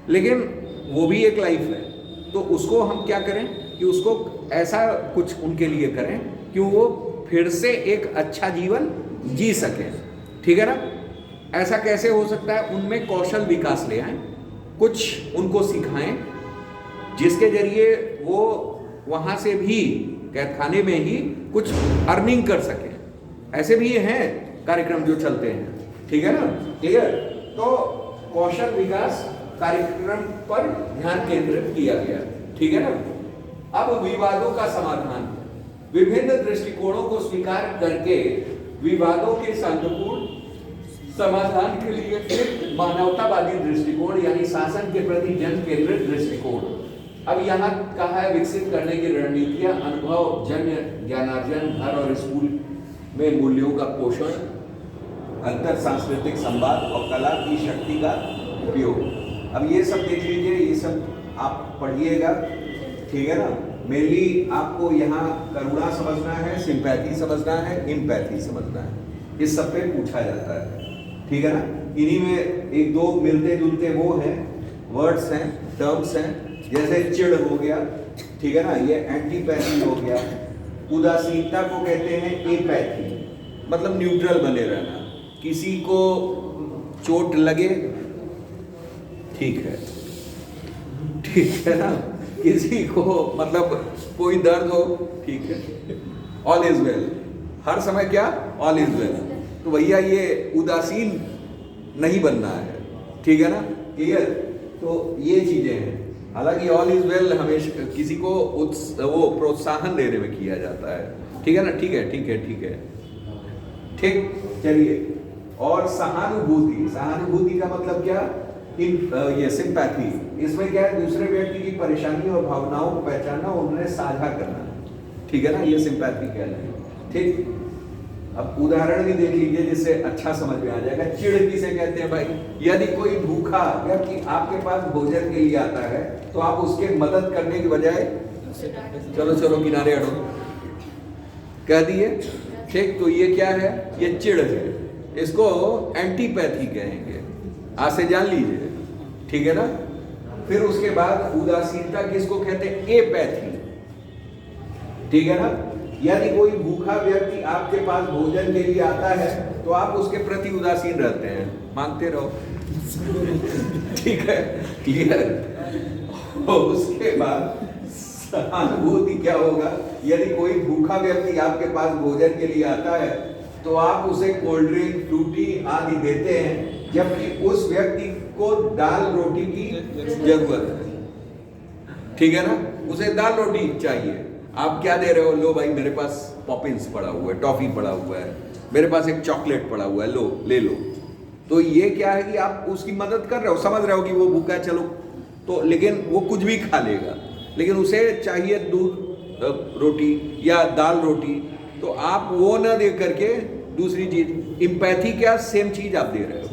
Speaker 1: लेकिन वो भी एक लाइफ है, तो उसको हम क्या करें कि उसको ऐसा कुछ उनके लिए करें कि वो फिर से एक अच्छा जीवन जी सके, ठीक है ना। ऐसा कैसे हो सकता है, उनमें कौशल विकास ले आए, कुछ उनको सिखाएं जिसके जरिए वो वहां से भी कैद खाने में ही कुछ अर्निंग कर सके। ऐसे भी हैं कार्यक्रम जो चलते हैं, ठीक है ना, क्लियर। तो कौशल विकास कार्यक्रम पर ध्यान केंद्रित किया गया, ठीक है ना। अब विवादों का समाधान, विभिन्न दृष्टिकोणों को स्वीकार करके विवादों के शांतिपूर्ण समाधान के लिए फिर मानवतावादी दृष्टिकोण यानी शासन के प्रति जन केंद्रित दृष्टिकोण। अब यहाँ कहा है विकसित करने की रणनीतियां, अनुभव जन्य ज्ञानार्जन, घर और स्कूल में मूल्यों का पोषण, अंतर सांस्कृतिक संवाद और कला की शक्ति का उपयोग। अब ये सब देख लीजिए, ये सब आप पढ़िएगा, ठीक है ना। मेनली आपको यहाँ करुणा समझना है, सिंपैथी समझना है, एम्पैथी समझना है, इस सब पे पूछा जाता है, ठीक है ना। इन्हीं में एक दो मिलते जुलते वो हैं, वर्ड्स हैं, टर्म्स हैं, जैसे चिढ़ हो गया, ठीक है ना, ये एंटीपैथी हो गया। उदासीनता को कहते हैं एपैथी, मतलब न्यूट्रल बने रहना, किसी को चोट लगे ठीक है, ठीक है ना, किसी को मतलब कोई दर्द हो ठीक है, ऑल इज वेल, हर समय क्या, ऑल इज वेल। तो भैया ये उदासीन नहीं बनना है, ठीक है ना, क्लियर। तो ये चीजें हैं। हालांकि ऑल इज वेल हमेशा किसी को वो प्रोत्साहन देने में किया जाता है, ठीक है ना, ठीक है, ठीक है, ठीक है, ठीक। चलिए, और सहानुभूति, सहानुभूति का मतलब क्या, ये सिंपैथी, इसमें क्या है, दूसरे व्यक्ति की परेशानी और भावनाओं को पहचानना, उन्हें साझा करना, ठीक है ना, ये सिंपैथी कहलाती है, ठीक। अब उदाहरण भी देख लीजिए जिससे अच्छा समझ में आ जाएगा। चिढ़ किसे कहते हैं भाई, यदि कोई भूखा व्यक्ति आपके पास भोजन के लिए आता है तो आप उसके मदद करने के बजाय चलो चलो किनारे हटो कह दिए, ठीक। तो ये क्या है, ये चिढ़ है, इसको एंटीपैथी कहेंगे, आज से जान लीजिए, ठीक है ना। फिर उसके बाद उदासीनता किसको कहते हैं? एपैथी। ठीक है ना? यदि कोई भूखा व्यक्ति आपके पास भोजन के लिए आता है तो आप उसके प्रति उदासीन रहते हैं, मांगते रहो। ठीक है, क्लियर। और उसके बाद सहानुभूति क्या होगा? यदि कोई भूखा व्यक्ति आपके पास भोजन के लिए आता है तो आप उसे कोल्ड ड्रिंक, फ्रूटी आदि देते हैं, जबकि उस व्यक्ति को दाल रोटी की जरूरत है। ठीक है ना? उसे दाल रोटी चाहिए। आप क्या दे रहे हो? लो भाई, मेरे पास पॉपिंस पड़ा हुआ है, टॉफी पड़ा हुआ है, मेरे पास एक चॉकलेट पड़ा हुआ है, लो ले लो। तो ये क्या है कि आप उसकी मदद कर रहे हो, समझ रहे हो कि वो भूखा है, चलो तो, लेकिन वो कुछ भी खा लेगा, लेकिन उसे चाहिए दूध रोटी या दाल रोटी, तो आप वो ना दे करके दूसरी चीज, इम्पैथी क्या? सेम चीज आप दे रहे हो।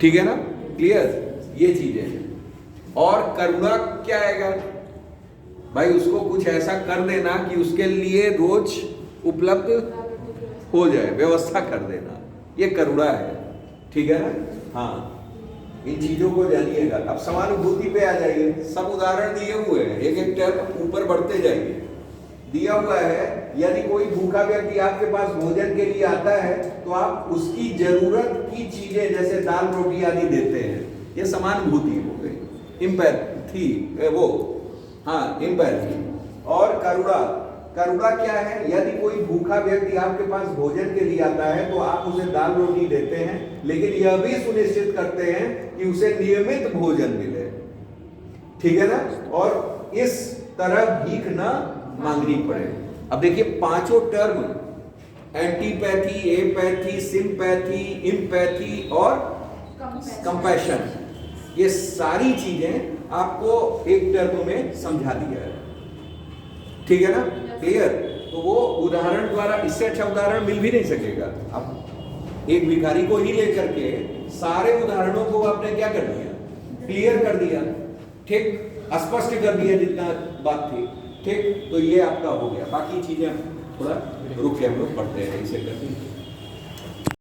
Speaker 1: ठीक है ना? क्लियर? ये चीजें। और करुणा क्या आएगा भाई? उसको कुछ ऐसा कर देना कि उसके लिए रोज उपलब्ध हो जाए, व्यवस्था कर देना, ये करुणा है। ठीक है ना? हाँ, इन चीजों को जानिएगा। अब समानुभूति पे आ जाइए। सब उदाहरण दिए हुए हैं, एक एक टर्म ऊपर बढ़ते जाइए। दिया हुआ है, यदि कोई भूखा व्यक्ति आपके पास भोजन के लिए आता है तो आप उसकी जरूरत की चीजें जैसे दाल रोटी आदि देते हैं। ये समानुभूति हो गई, इम्पैथी, वो हाँ इम्पैथी। और करुणा, करुणा क्या है? यदि कोई भूखा व्यक्ति आपके पास भोजन के लिए आता है तो आप उसे दाल रोटी देते हैं, लेकिन यह भी सुनिश्चित करते हैं कि उसे नियमित भोजन मिले। ठीक है ना? और इस तरह भीख ना मांगनी पड़े। अब देखिए पांचों term, antipathy, apathy, sympathy, empathy और कंपैशन, ये सारी चीजें आपको एक टर्म में समझा दिया है। ठीक है ना? क्लियर? तो वो उदाहरण द्वारा, इससे अच्छा उदाहरण मिल भी नहीं सकेगा। अब एक भिखारी को ही लेकर के सारे उदाहरणों को आपने क्या कर दिया? क्लियर कर दिया। ठीक, स्पष्ट कर दिया जितना बात थी। ठीक, तो ये आपका हो गया। बाकी चीजें थोड़ा रुक के हम लोग पढ़ते हैं, इसे करते हैं।